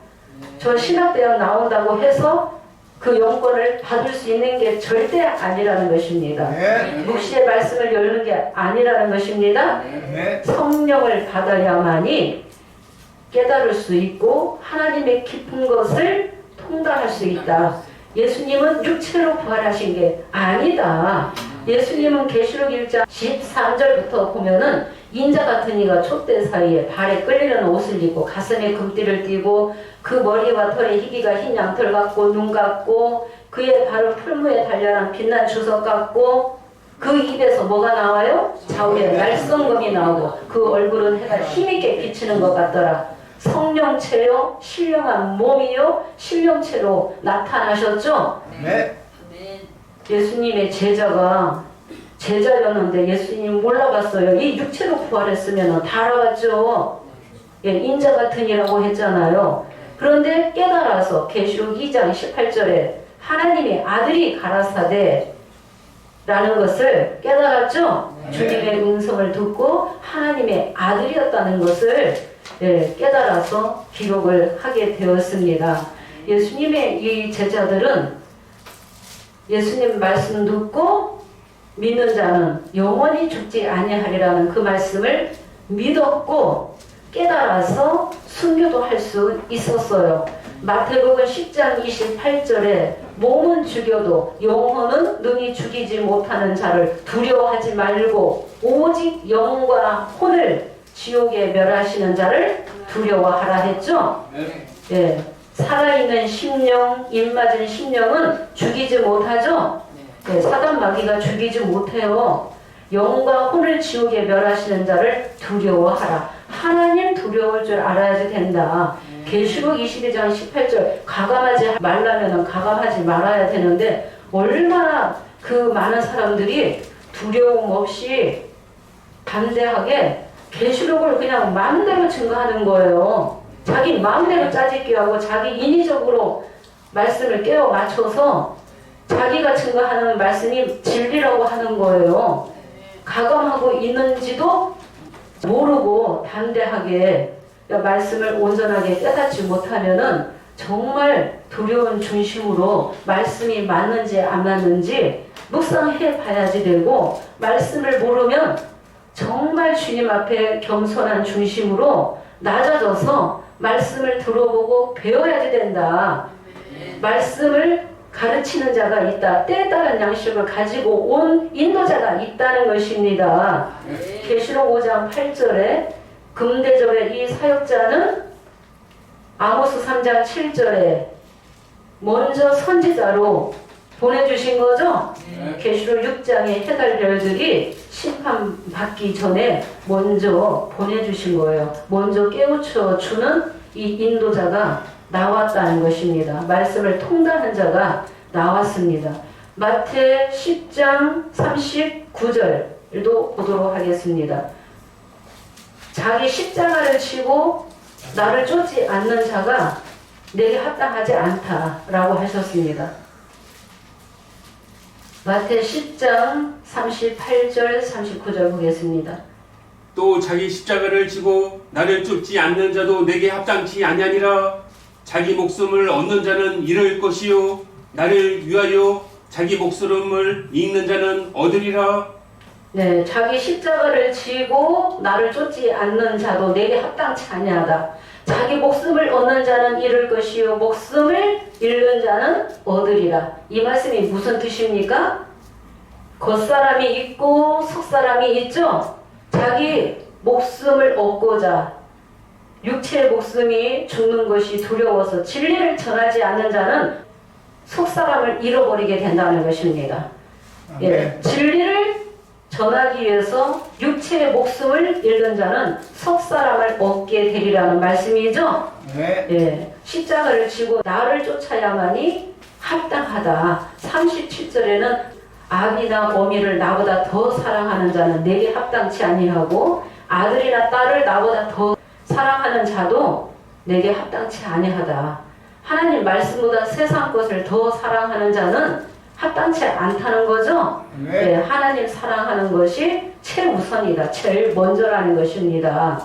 저 신학대학 나온다고 해서 그 영권을 받을 수 있는 게 절대 아니라는 것입니다. 묵시의 말씀을 열는 게 아니라는 것입니다. 성령을 받아야만이 깨달을 수 있고 하나님의 깊은 것을 통달할 수 있다. 예수님은 육체로 부활하신 게 아니다. 예수님은 계시록 1장 13절부터 보면은 인자 같은 이가 촛대 사이에 발에 끌리는 옷을 입고 가슴에 금띠를 띠고 그 머리와 털에 희기가 흰 양털 같고 눈 같고 그의 발은 풀무에 단련한 빛난 주석 같고 그 입에서 뭐가 나와요? 좌우에 날성검이 나오고 그 얼굴은 해가 힘있게 비치는 것 같더라. 성령체요 신령한 몸이요 신령체로 나타나셨죠? 네. 예수님의 제자였는데 예수님 몰라봤어요. 이 육체로 부활했으면 다 알아봤죠. 예, 인자 같은 이라고 했잖아요. 그런데 깨달아서 계시록 2장 18절에 하나님의 아들이 가라사대 라는 것을 깨달았죠. 네. 주님의 음성을 듣고 하나님의 아들이었다는 것을 깨달아서 기록을 하게 되었습니다. 예수님의 이 제자들은 예수님 말씀 듣고 믿는 자는 영원히 죽지 아니하리라는 그 말씀을 믿었고 깨달아서 순교도 할 수 있었어요. 마태복음 10장 28절에 몸은 죽여도 영혼은 능히 죽이지 못하는 자를 두려워하지 말고 오직 영과 혼을 지옥에 멸하시는 자를 두려워하라 했죠. 예, 살아있는 심령, 입맞은 심령은 죽이지 못하죠. 예, 사단 마귀가 죽이지 못해요. 영과 혼을 지옥에 멸하시는 자를 두려워하라. 하나님 두려울 줄 알아야지 된다. 계시록 22장 18절 가감하지 말라면 가감하지 말아야 되는데 얼마나 그 많은 사람들이 두려움 없이 담대하게 계시록을 그냥 마음대로 증거하는 거예요. 자기 마음대로 짜집기 하고 자기 인위적으로 말씀을 깨워 맞춰서 자기가 증거하는 말씀이 진리라고 하는 거예요. 가감하고 있는지도 모르고 담대하게 그러니까 말씀을 온전하게 깨닫지 못하면은 정말 두려운 중심으로 말씀이 맞는지 안 맞는지 묵상해 봐야지 되고, 말씀을 모르면 정말 주님 앞에 겸손한 중심으로 낮아져서 말씀을 들어보고 배워야지 된다. 말씀을 가르치는 자가 있다. 때에 따른 양식을 가지고 온 인도자가 있다는 것입니다. 계시록 5장 8절에 금대접의 이 사역자는 아모스 3장 7절에 먼저 선지자로 보내주신 거죠? 계시록 6장의 해달별들이 심판받기 전에 먼저 보내주신 거예요. 먼저 깨우쳐 주는 이 인도자가 나왔다는 것입니다. 말씀을 통달한 자가 나왔습니다. 마태 10장 39절도 보도록 하겠습니다. 자기 십자가를 지고 나를 쫓지 않는 자가 내게 합당하지 않다라고 하셨습니다. 마태 10장 38절 39절 보겠습니다. 또 자기 십자가를 지고 나를 쫓지 않는 자도 내게 합당치 아니하니라. 자기 목숨을 얻는 자는 잃을 것이요 나를 위하여 자기 목숨을 잃는 자는 얻으리라. 네, 자기 십자가를 지고 나를 쫓지 않는 자도 내게 합당치 아니하다. 자기 목숨을 얻는 자는 잃을 것이요 목숨을 잃는 자는 얻으리라. 이 말씀이 무슨 뜻입니까? 겉사람이 있고 속사람이 있죠? 자기 목숨을 얻고자 육체의 목숨이 죽는 것이 두려워서 진리를 전하지 않는 자는 속사람을 잃어버리게 된다는 것입니다. 예, 진리를 전하기 위해서 육체의 목숨을 잃는 자는 속사람을 얻게 되리라는 말씀이죠. 네. 예, 십자가를 지고 나를 쫓아야만이 합당하다. 37절에는 아비나 어미를 나보다 더 사랑하는 자는 내게 합당치 아니하고 아들이나 딸을 나보다 더 사랑하는 자도 내게 합당치 아니하다. 하나님 말씀보다 세상 것을 더 사랑하는 자는 합당치 않다는 거죠. 네. 예, 하나님 사랑하는 것이 최우선이다. 제일 먼저라는 것입니다.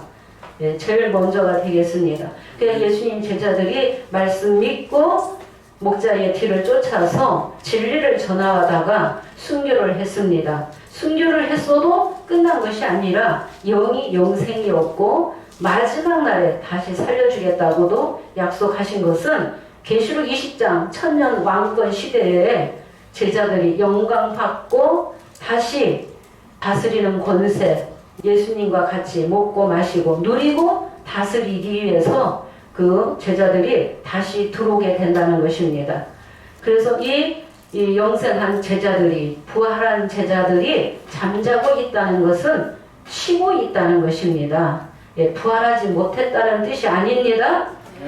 예, 제일 먼저가 되겠습니다. 그래서 예수님 제자들이 말씀 믿고 목자의 뒤를 쫓아서 진리를 전하다가 순교를 했습니다. 순교를 했어도 끝난 것이 아니라 영이 영생이 없고 마지막 날에 다시 살려주겠다고도 약속하신 것은 계시록 20장 천년 왕권 시대에 제자들이 영광 받고 다시 다스리는 권세, 예수님과 같이 먹고 마시고 누리고 다스리기 위해서 그 제자들이 다시 들어오게 된다는 것입니다. 그래서 이 영생한 제자들이, 부활한 제자들이 잠자고 있다는 것은 쉬고 있다는 것입니다. 예, 부활하지 못했다는 뜻이 아닙니다.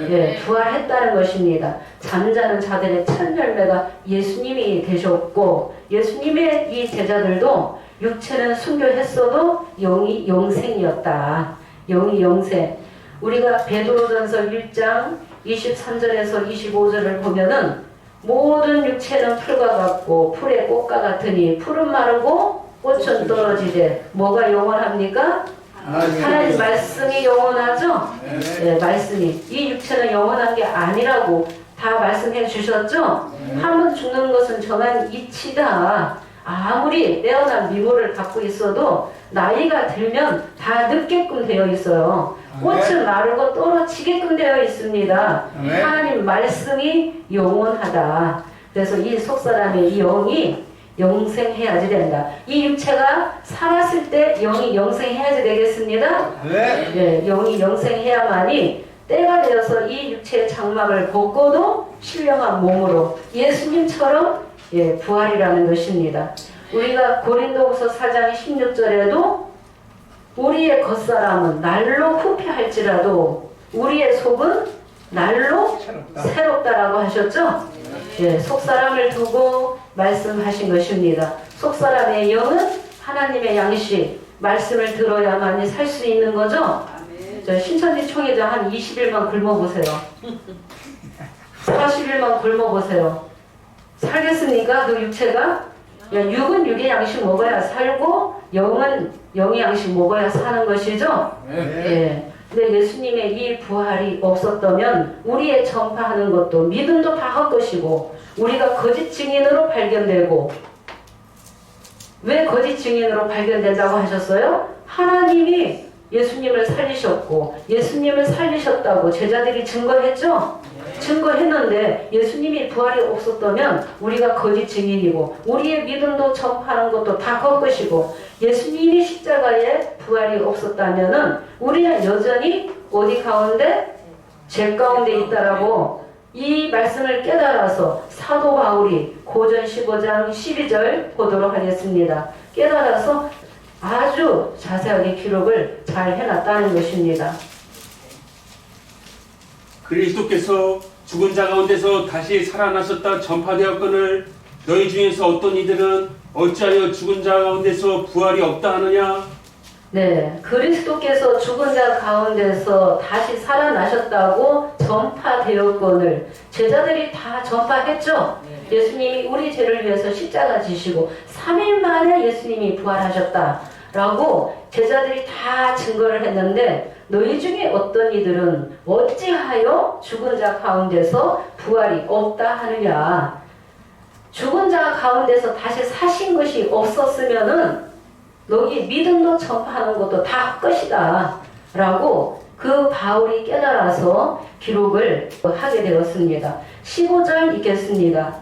예, 부활했다는 것입니다. 잠자는 자들의 첫 열매가 예수님이 되셨고, 예수님의 이 제자들도 육체는 순교했어도 영이 영생이었다. 영이 영생. 우리가 베드로전서 1장 23절에서 25절을 보면은 모든 육체는 풀과 같고 풀의 꽃과 같으니 풀은 마르고 꽃은 떨어지되 뭐가 영원합니까? 하나님 말씀이 영원하죠? 네, 말씀이. 이 육체는 영원한 게 아니라고 다 말씀해 주셨죠? 한번 죽는 것은 정한 이치다. 아무리 빼어난 미모를 갖고 있어도 나이가 들면 다 늙게끔 되어 있어요. 꽃은 마르고 떨어지게끔 되어 있습니다. 하나님 말씀이 영원하다. 그래서 이 속사람의 이 영이 영생해야지 된다. 이 육체가 살았을 때 영이 영생해야지 되겠습니다. 네. 예, 영이 영생해야만이 때가 되어서 이 육체의 장막을 벗고도 신령한 몸으로 예수님처럼 예, 부활이라는 것입니다. 우리가 고린도후서 4장 16절에도 우리의 겉사람은 날로 후패할지라도 우리의 속은 날로 새롭다라고 하셨죠? 예, 속사람을 두고 말씀하신 것입니다. 속사람의 영은 하나님의 양식, 말씀을 들어야만이 살 수 있는 거죠? 저 신천지 총회장 한 20일만 굶어보세요. 40일만 굶어보세요. 살겠습니까? 그 육체가? 육은 육의 양식 먹어야 살고 영은 영의 양식 먹어야 사는 것이죠? 네. 예. 근데 예수님의 이 부활이 없었다면 우리의 전파하는 것도 믿음도 다 헛것이고 우리가 거짓 증인으로 발견되고, 왜 거짓 증인으로 발견된다고 하셨어요? 하나님이 예수님을 살리셨고 예수님을 살리셨다고 제자들이 증거했죠? 증거했는데 예수님이 부활이 없었다면 우리가 거짓 증인이고 우리의 믿음도 전파하는 것도 다 헛것이고, 예수님이 십자가에 부활이 없었다면은 우리는 여전히 어디 가운데? 죄 가운데 있다라고 이 말씀을 깨달아서 사도 바울이 고전 15장 12절 보도록 하겠습니다. 깨달아서 아주 자세하게 기록을 잘 해놨다는 것입니다. 그리스도께서 죽은 자 가운데서 다시 살아나셨다 전파되었거늘 너희 중에서 어떤 이들은 어찌하여 죽은 자 가운데서 부활이 없다 하느냐? 네, 그리스도께서 죽은 자 가운데서 다시 살아나셨다고 전파되었거늘 제자들이 다 전파했죠? 예수님이 우리 죄를 위해서 십자가 지시고 3일 만에 예수님이 부활하셨다라고 제자들이 다 증거를 했는데, 너희 중에 어떤 이들은 어찌하여 죽은 자 가운데서 부활이 없다 하느냐? 죽은 자 가운데서 다시 사신 것이 없었으면은 너희 믿음도 전파하는 것도 다 헛것이다 라고 그 바울이 깨달아서 기록을 하게 되었습니다. 15절 읽겠습니다.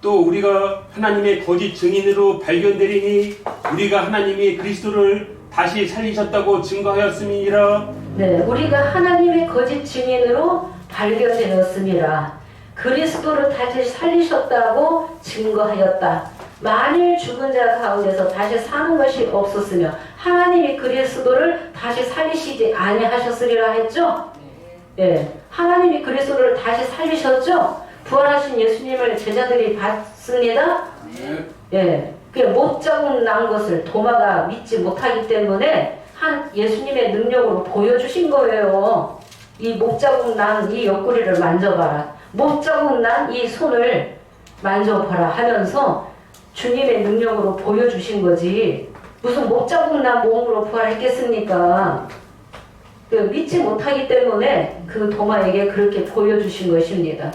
또 우리가 하나님의 거짓 증인으로 발견되리니 우리가 하나님이 그리스도를 다시 살리셨다고 증거하였음이니라. 네, 우리가 하나님의 거짓 증인으로 발견되었음이라. 그리스도를 다시 살리셨다고 증거하였다. 만일 죽은 자 가운데서 다시 사는 것이 없었으면 하나님이 그리스도를 다시 살리시지 아니하셨으리라 했죠? 예, 하나님이 그리스도를 다시 살리셨죠? 부활하신 예수님을 제자들이 봤습니다. 예, 그 못자국 난 것을 도마가 믿지 못하기 때문에 한 예수님의 능력으로 보여주신 거예요. 이 못자국 난 이 옆구리를 만져봐라. 못자국 난 이 손을 만져봐라 하면서 주님의 능력으로 보여주신 거지, 무슨 못자국 난 몸으로 부활했겠습니까? 믿지 못하기 때문에 그 도마에게 그렇게 보여주신 것입니다.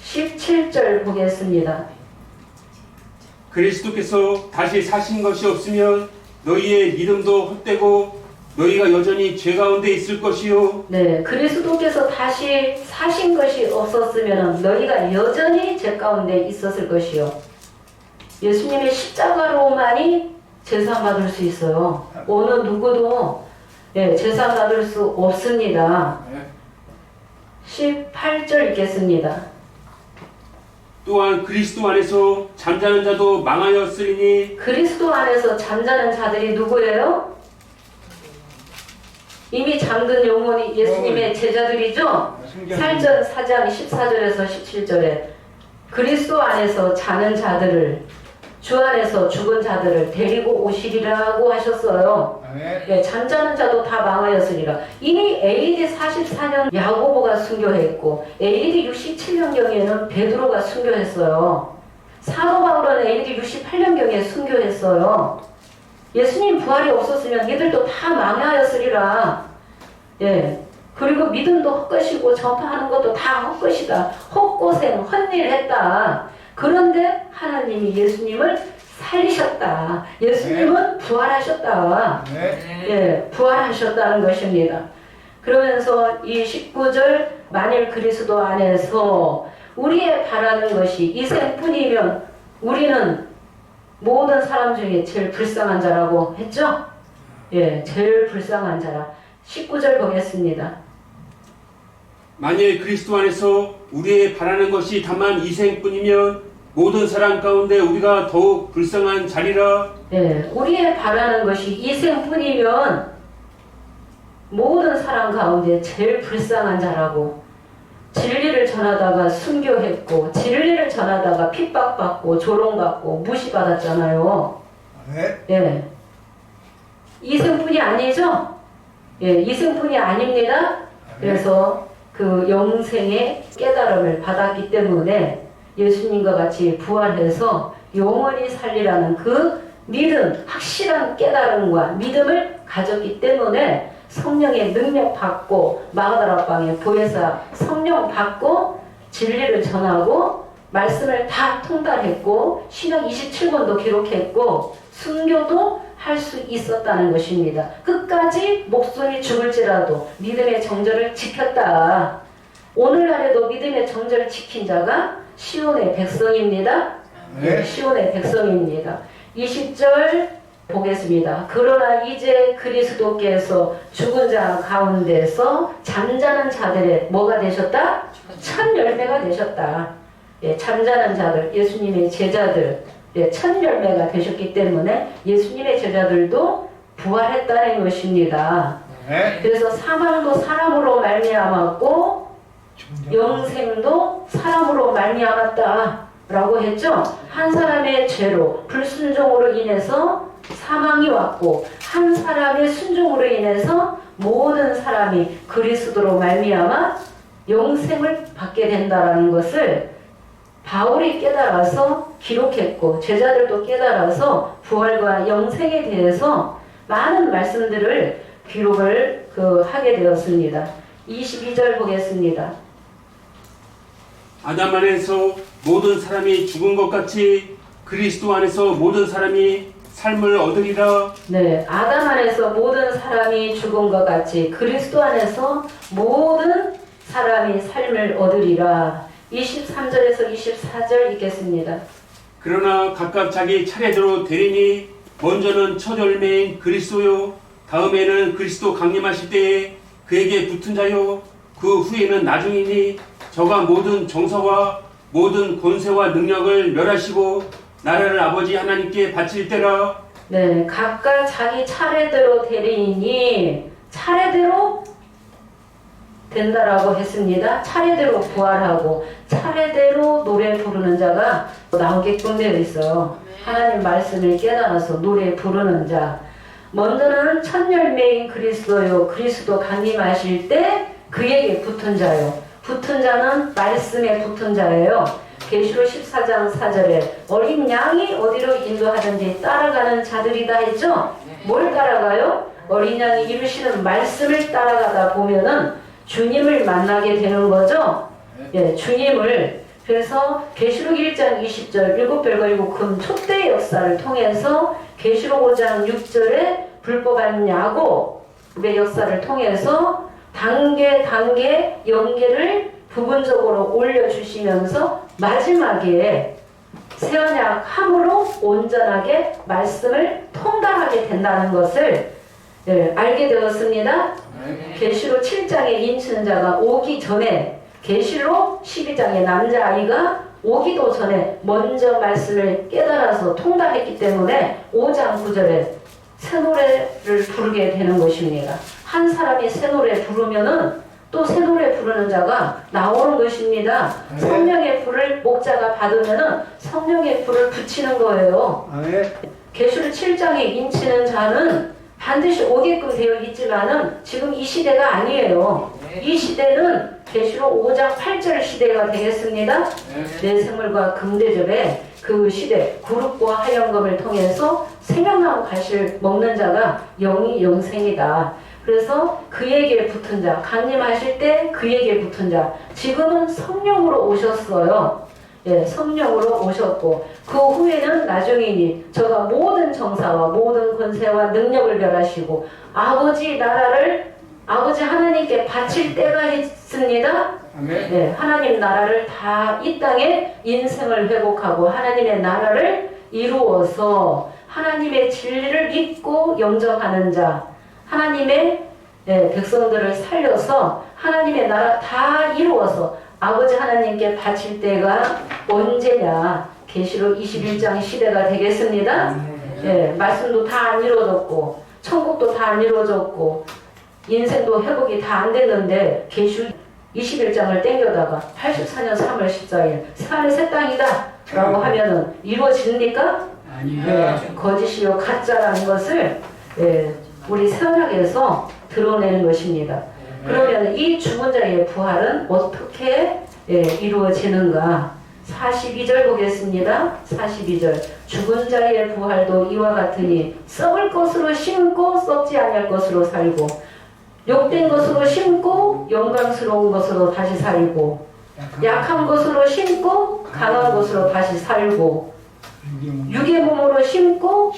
17절 보겠습니다. 그리스도께서 다시 사신 것이 없으면 너희의 믿음도 헛되고 너희가 여전히 죄 가운데 있을 것이요. 네, 그리스도께서 다시 사신 것이 없었으면 너희가 여전히 죄 가운데 있었을 것이요. 예수님의 십자가로만이 제사 받을 수 있어요. 어느 누구도 제사 받을 수 없습니다. 18절 읽겠습니다. 또한 그리스도 안에서 잠자는 자도 망하였으리니. 그리스도 안에서 잠자는 자들이 누구예요? 이미 잠든 영혼이 예수님의 제자들이죠? 살전 4장 14절에서 17절에 그리스도 안에서 자는 자들을, 주 안에서 죽은 자들을 데리고 오시리라고 하셨어요. 네, 잠자는 자도 다 망하였으리라. 이미 AD 44년 야고보가 순교했고 AD 67년경에는 베드로가 순교했어요. 사도 바울은 AD 68년경에 순교했어요. 예수님 부활이 없었으면 이들도 다 망하였으리라. 예. 그리고 믿음도 헛것이고 전파하는 것도 다 헛것이다. 헛고생, 헛일 했다. 그런데 하나님이 예수님을 살리셨다. 예수님은 부활하셨다. 예, 부활하셨다는 것입니다. 그러면서 이 19절, 만일 그리스도 안에서 우리의 바라는 것이 이생뿐이면 우리는 모든 사람 중에 제일 불쌍한 자라고 했죠? 예, 제일 불쌍한 자라. 19절 보겠습니다. 만일 그리스도 안에서 우리의 바라는 것이 다만 이생뿐이면 모든 사람 가운데 우리가 더욱 불쌍한 자리라. 예, 우리의 바라는 것이 이생뿐이면 모든 사람 가운데 제일 불쌍한 자라고. 진리를 전하다가 순교했고 진리를 전하다가 핍박받고 조롱받고 무시받았잖아요. 예, 이생뿐이 아니죠? 예, 이생뿐이 아닙니다. 그래서 그 영생의 깨달음을 받았기 때문에 예수님과 같이 부활해서 영원히 살리라는 그 믿음, 확실한 깨달음과 믿음을 가졌기 때문에 성령의 능력 받고 마가다라 방에 보혜사 성령 받고 진리를 전하고 말씀을 다 통달했고 신약 27권도 기록했고 순교도 할 수 있었다는 것입니다. 끝까지 목숨이 죽을지라도 믿음의 정절을 지켰다. 오늘날에도 믿음의 정절을 지킨 자가 시온의 백성입니다. 네, 시온의 백성입니다. 20절 보겠습니다. 그러나 이제 그리스도께서 죽은 자 가운데서 잠자는 자들의 뭐가 되셨다? 첫 열매가 되셨다. 예, 잠자는 자들, 예수님의 제자들, 예, 첫 열매가 되셨기 때문에 예수님의 제자들도 부활했다는 것입니다. 그래서 사망도 사람으로 말미암았고 영생도 사람으로 말미암았다라고 했죠. 한 사람의 죄로 불순종으로 인해서 사망이 왔고 한 사람의 순종으로 인해서 모든 사람이 그리스도로 말미암아 영생을 받게 된다라는 것을 바울이 깨달아서 기록했고 제자들도 깨달아서 부활과 영생에 대해서 많은 말씀들을 기록을 하게 되었습니다. 22절 보겠습니다. 아담 안에서 모든 사람이 죽은 것 같이 그리스도 안에서 모든 사람이 삶을 얻으리라. 네, 아담 안에서 모든 사람이 죽은 것 같이 그리스도 안에서 모든 사람이 삶을 얻으리라. 23절에서 24절 읽겠습니다. 그러나 각각 자기 차례대로 되리니 먼저는 첫 열매인 그리스도요 다음에는 그리스도 강림하실 때에 그에게 붙은 자요 그 후에는 나중이니 저가 모든 정사와 모든 권세와 능력을 멸하시고 나라를 아버지 하나님께 바칠 때라. 네, 각각 자기 차례대로 되리니 차례대로 된다라고 했습니다. 차례대로 부활하고 차례대로 노래 부르는 자가 나오게끔 되어 있어요. 하나님 말씀을 깨달아서 노래 부르는 자. 먼저는 첫 열매인 그리스도요. 그리스도 강림하실 때 그에게 붙은 자요. 붙은 자는 말씀에 붙은 자예요. 계시록 14장 4절에 어린 양이 어디로 인도하든지 따라가는 자들이다 했죠. 뭘 따라가요? 어린 양이 이루시는 말씀을 따라가다 보면은 주님을 만나게 되는 거죠. 예, 주님을. 그래서 계시록 1장 20절 일곱 별과 일곱 금 촛대 역사를 통해서 계시록 5장 6절에 불법한 야곱의 역사를 통해서 단계 연계를 부분적으로 올려주시면서 마지막에 새언약 함으로 온전하게 말씀을 통달하게 된다는 것을 알게 되었습니다. 계시록 7장의 인천자가 오기 전에 계시록 12장의 남자아이가 오기도 전에 먼저 말씀을 깨달아서 통달했기 때문에 5장 9절에 새 노래를 부르게 되는 것입니다. 한 사람이 새 노래 부르면은 또 새 노래 부르는 자가 나오는 것입니다. 성령의 불을 목자가 받으면은 성령의 불을 붙이는 거예요. 계시록 7장에 인치는 자는 반드시 오게끔 되어 있지만은 지금 이 시대가 아니에요. 이 시대는 계시록 5장 8절 시대가 되겠습니다. 내 생물과 금대접에 그 시대 구름과 하얀검을 통해서 생명나무 가시를 먹는 자가 영이 영생이다. 그래서 그에게 붙은 자, 강림하실 때 그에게 붙은 자, 지금은 성령으로 오셨어요. 예, 성령으로 오셨고 그 후에는 나중이니 저가 모든 정사와 모든 권세와 능력을 멸하시고 아버지 나라를 아버지 하나님께 바칠 때가 있습니다. 예, 하나님 나라를 다 이 땅에 인생을 회복하고 하나님의 나라를 이루어서 하나님의 진리를 믿고 영접하는 자, 하나님의 백성들을 살려서 하나님의 나라 다 이루어서 아버지 하나님께 바칠 때가 언제냐? 계시록 21장 시대가 되겠습니다. 예, 말씀도 다 안 이루어졌고 천국도 다 안 이루어졌고 인생도 회복이 다 안 됐는데 계시록 21장을 땡겨다가 84년 3월 14일 새하늘 새 땅이다 라고 하면은 이루어집니까? 예, 거짓이요 가짜라는 것을 우리 새언약에서 드러내는 것입니다. 그러면 이 죽은 자의 부활은 어떻게 이루어지는가? 42절 보겠습니다. 42절 죽은 자의 부활도 이와 같으니 썩을 것으로 심고 썩지 아니할 것으로 살고 욕된 것으로 심고 영광스러운 것으로 다시 살고, 약한 것으로 심고 강한 것으로 다시 살고, 육의 몸으로 심고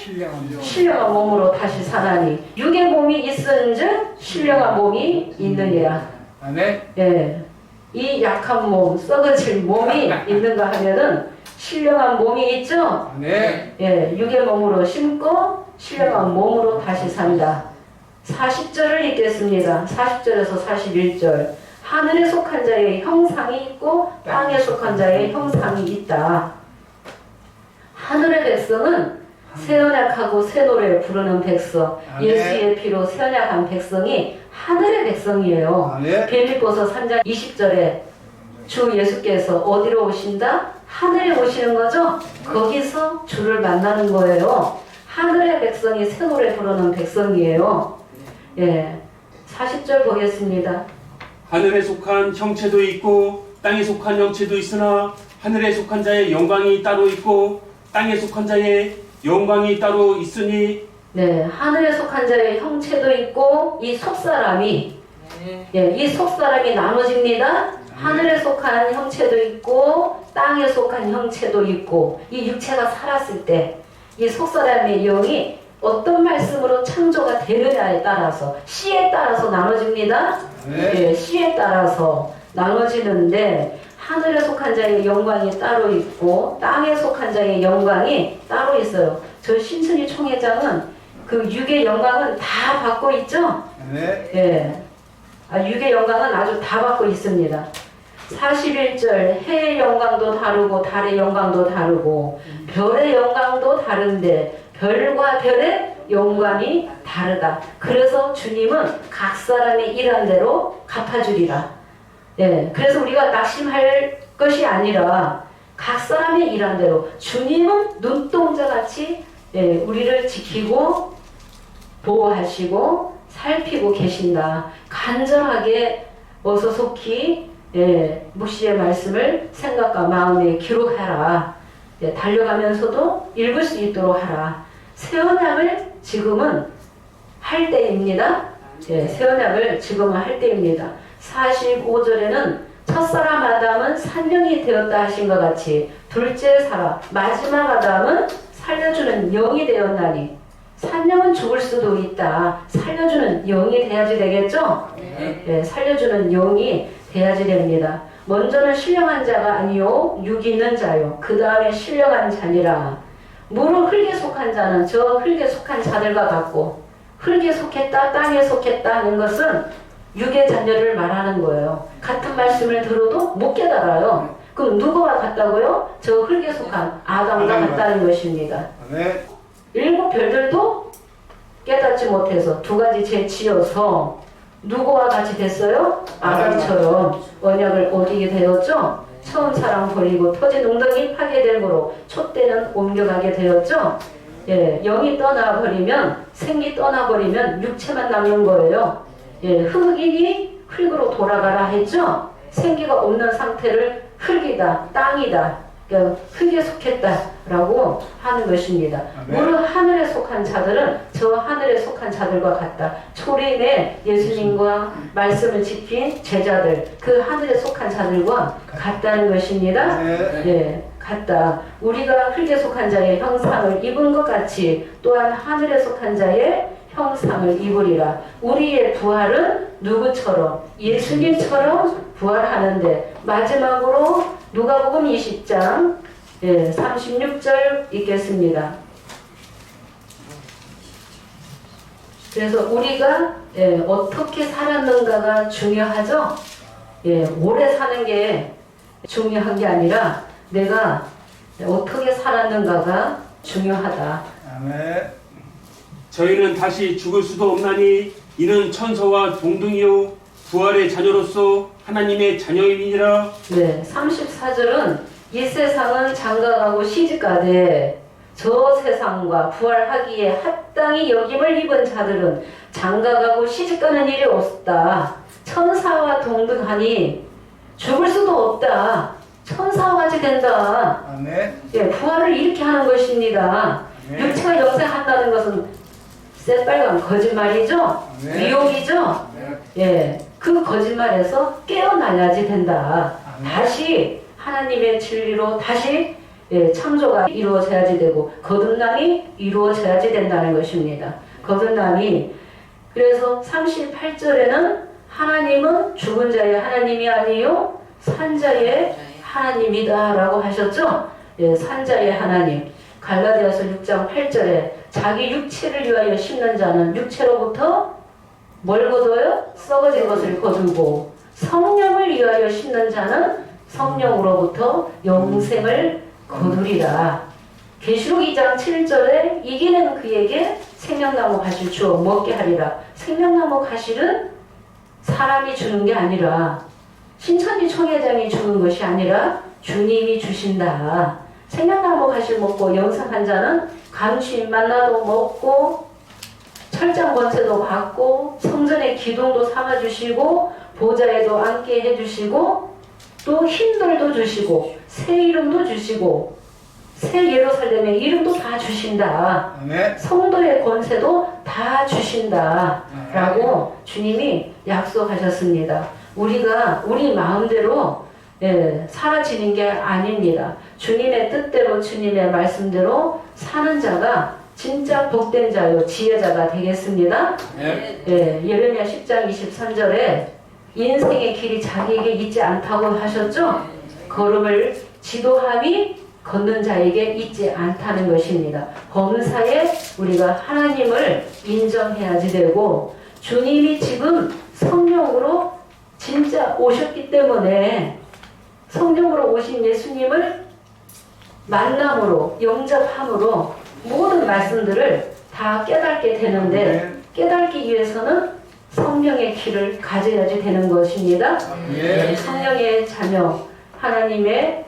신령한 몸으로 다시 사나니, 육의 몸이 있은즉 신령한 몸이 있느니라. 아멘. 예, 이 약한 몸, 썩어질 몸이 있는가 하면은 신령한 몸이 있죠. 아멘. 예, 육의 몸으로 심고 신령한 몸으로 다시 산다. 40절을 읽겠습니다. 40절에서 41절. 하늘에 속한 자의 형상이 있고 땅에 속한 자의 형상이 있다. 하늘의 백성은 새 언약하고 새 노래를 부르는 백성, 예수의 피로 새 언약한 백성이 하늘의 백성이에요. 아멘. 빌립보서 3장 20절에 주 예수께서 어디로 오신다? 하늘에 오시는 거죠? 거기서 주를 만나는 거예요. 하늘의 백성이 새 노래 부르는 백성이에요. 예, 40절 보겠습니다. 하늘에 속한 형체도 있고 땅에 속한 형체도 있으나 하늘에 속한 자의 영광이 따로 있고 땅에 속한 자의 영광이 따로 있으니. 네, 하늘에 속한 자의 형체도 있고 이 속사람이, 예, 이 속사람이 나눠집니다. 하늘에 속한 형체도 있고 땅에 속한 형체도 있고, 이 육체가 살았을 때 이 속사람의 영이 어떤 말씀으로 창조가 되느냐에 따라서, 시에 따라서 나눠집니다. 예, 시에 따라서 나눠지는데, 하늘에 속한 자의 영광이 따로 있고 땅에 속한 자의 영광이 따로 있어요. 저 신천지 총회장은 그 육의 영광은 다 받고 있죠? 아멘. 예. 육의 영광은 아주 다 받고 있습니다. 41절, 해의 영광도 다르고 달의 영광도 다르고 별의 영광도 다른데 별과 별의 영광이 다르다. 그래서 주님은 각 사람의 일한 대로 갚아주리라. 예, 그래서 우리가 낙심할 것이 아니라 각 사람의 일한 대로 주님은 눈동자같이, 예, 우리를 지키고 보호하시고 살피고 계신다. 간절하게 어서 속히, 예, 묵시의 말씀을 생각과 마음에 기록하라. 예, 달려가면서도 읽을 수 있도록 하라. 새 언약을 지금은 할 때입니다. 예, 새 언약을 지금은 할 때입니다. 45절에는 첫사람 아담은 산령이 되었다 하신 것 같이 둘째 사람 마지막 아담은 살려주는 영이 되었나니, 산령은 죽을 수도 있다. 살려주는 영이 돼야지 되겠죠? 네, 살려주는 영이 돼야지 됩니다. 먼저는 신령한 자가 아니요 육 있는 자요 그 다음에 신령한 자니라. 무릇 흙에 속한 자는 저 흙에 속한 자들과 같고, 흙에 속했다 땅에 속했다 하는 것은 육의 자녀를 말하는 거예요. 같은 말씀을 들어도 못 깨달아요. 그럼 누구와 같다고요? 저 흙에 속한 아담과 같다는 것입니다. 아멘. 일곱 별들도 깨닫지 못해서 두 가지 죄치여서 누구와 같이 됐어요? 아담처럼 언약을 어기게 되었죠. 처음 사랑 버리고 터진 웅덩이 파괴됨으로 촛대는 옮겨가게 되었죠. 예, 영이 떠나버리면, 생기 떠나버리면 육체만 남는 거예요. 예, 흙이니 흙으로 돌아가라 했죠. 생기가 없는 상태를 흙이다, 땅이다, 그러니까 흙에 속했다라고 하는 것입니다. 무릇 하늘에 속한 자들은 저 하늘에 속한 자들과 같다. 초림에 예수님과 말씀을 지킨 제자들, 그 하늘에 속한 자들과 같다는 것입니다. 예, 같다. 우리가 흙에 속한 자의 형상을 입은 것 같이 또한 하늘에 속한 자의 형상을 입으리라. 우리의 부활은 누구처럼? 예수님처럼 부활하는데, 마지막으로 누가복음 20장 36절 읽겠습니다. 그래서 우리가 어떻게 살았는가가 중요하죠. 오래 사는 게 중요한 게 아니라 내가 어떻게 살았는가가 중요하다. 아멘. 저희는 다시 죽을 수도 없나니 이는 천사와 동등이요 부활의 자녀로서 하나님의 자녀임이니라. 네, 34절은 이 세상은 장가가고 시집가되 저 세상과 부활하기에 합당히 여김을 입은 자들은 장가가고 시집가는 일이 없다. 천사와 동등하니 죽을 수도 없다. 천사와 같이 된다. 아멘. 예, 부활을 이렇게 하는 것입니다. 아멘. 육체가 영생한다는 것은 새빨간 거짓말이죠. 네. 미혹이죠. 네. 예, 그 거짓말에서 깨어나야지 된다. 아멘. 다시 하나님의 진리로 다시 창조가 이루어져야지 되고 거듭남이 이루어져야지 된다는 것입니다. 거듭남이 그래서 38절에는 하나님은 죽은 자의 하나님이 아니요 산자의 하나님이다 라고 하셨죠. 산자의 하나님. 갈라디아서 6장 8절에 자기 육체를 위하여 심는 자는 육체로부터 뭘 거둬요? 썩어진 것을 거두고 성령을 위하여 심는 자는 성령으로부터 영생을 거두리라. 계시록 2장 7절에 이기는 그에게 생명나무 가시를 주어 먹게 하리라. 생명나무 가시는 사람이 주는 게 아니라 신천지 총회장이 주는 것이 아니라 주님이 주신다. 생명나무 가시를 먹고 영생한 자는 감추인 만나도 먹고 철장 권세도 받고 성전의 기둥도 삼아주시고 보좌에도 앉게 해주시고 또 힘들도 주시고 새 이름도 주시고 새 예루살렘의 이름도 다 주신다. 아멘. 성도의 권세도 다 주신다 라고 주님이 약속하셨습니다. 우리가 우리 마음대로 사라지는 게 아닙니다. 주님의 뜻대로 주님의 말씀대로 사는 자가 진짜 복된 자요 지혜자가 되겠습니다. 네. 예레미야 10장 23절에 인생의 길이 자기에게 있지 않다고 하셨죠? 걸음을 지도함이 걷는 자에게 있지 않다는 것입니다. 범사에 우리가 하나님을 인정해야지 되고 주님이 지금 성령으로 진짜 오셨기 때문에 성령으로 오신 예수님을 만남으로 영접함으로 모든 말씀들을 다 깨닫게 되는데 깨닫기 위해서는 성령의 길을 가져야지 되는 것입니다. 성령의 자녀, 하나님의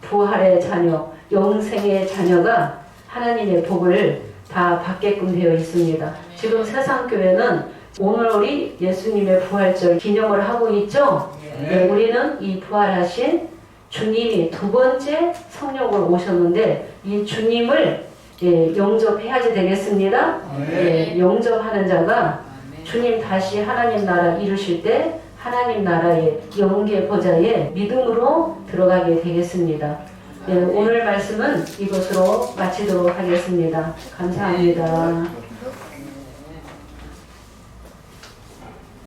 부활의 자녀, 영생의 자녀가 하나님의 복을 다 받게끔 되어 있습니다. 지금 세상교회는 오늘이 예수님의 부활절 기념을 하고 있죠. 우리는 이 부활하신 주님이 두 번째 성령으로 오셨는데 이 주님을 영접해야지 되겠습니다. 영접하는 자가 주님 다시 하나님 나라 이루실 때 하나님 나라의 영계 보좌에 믿음으로 들어가게 되겠습니다. 오늘 말씀은 이것으로 마치도록 하겠습니다. 감사합니다.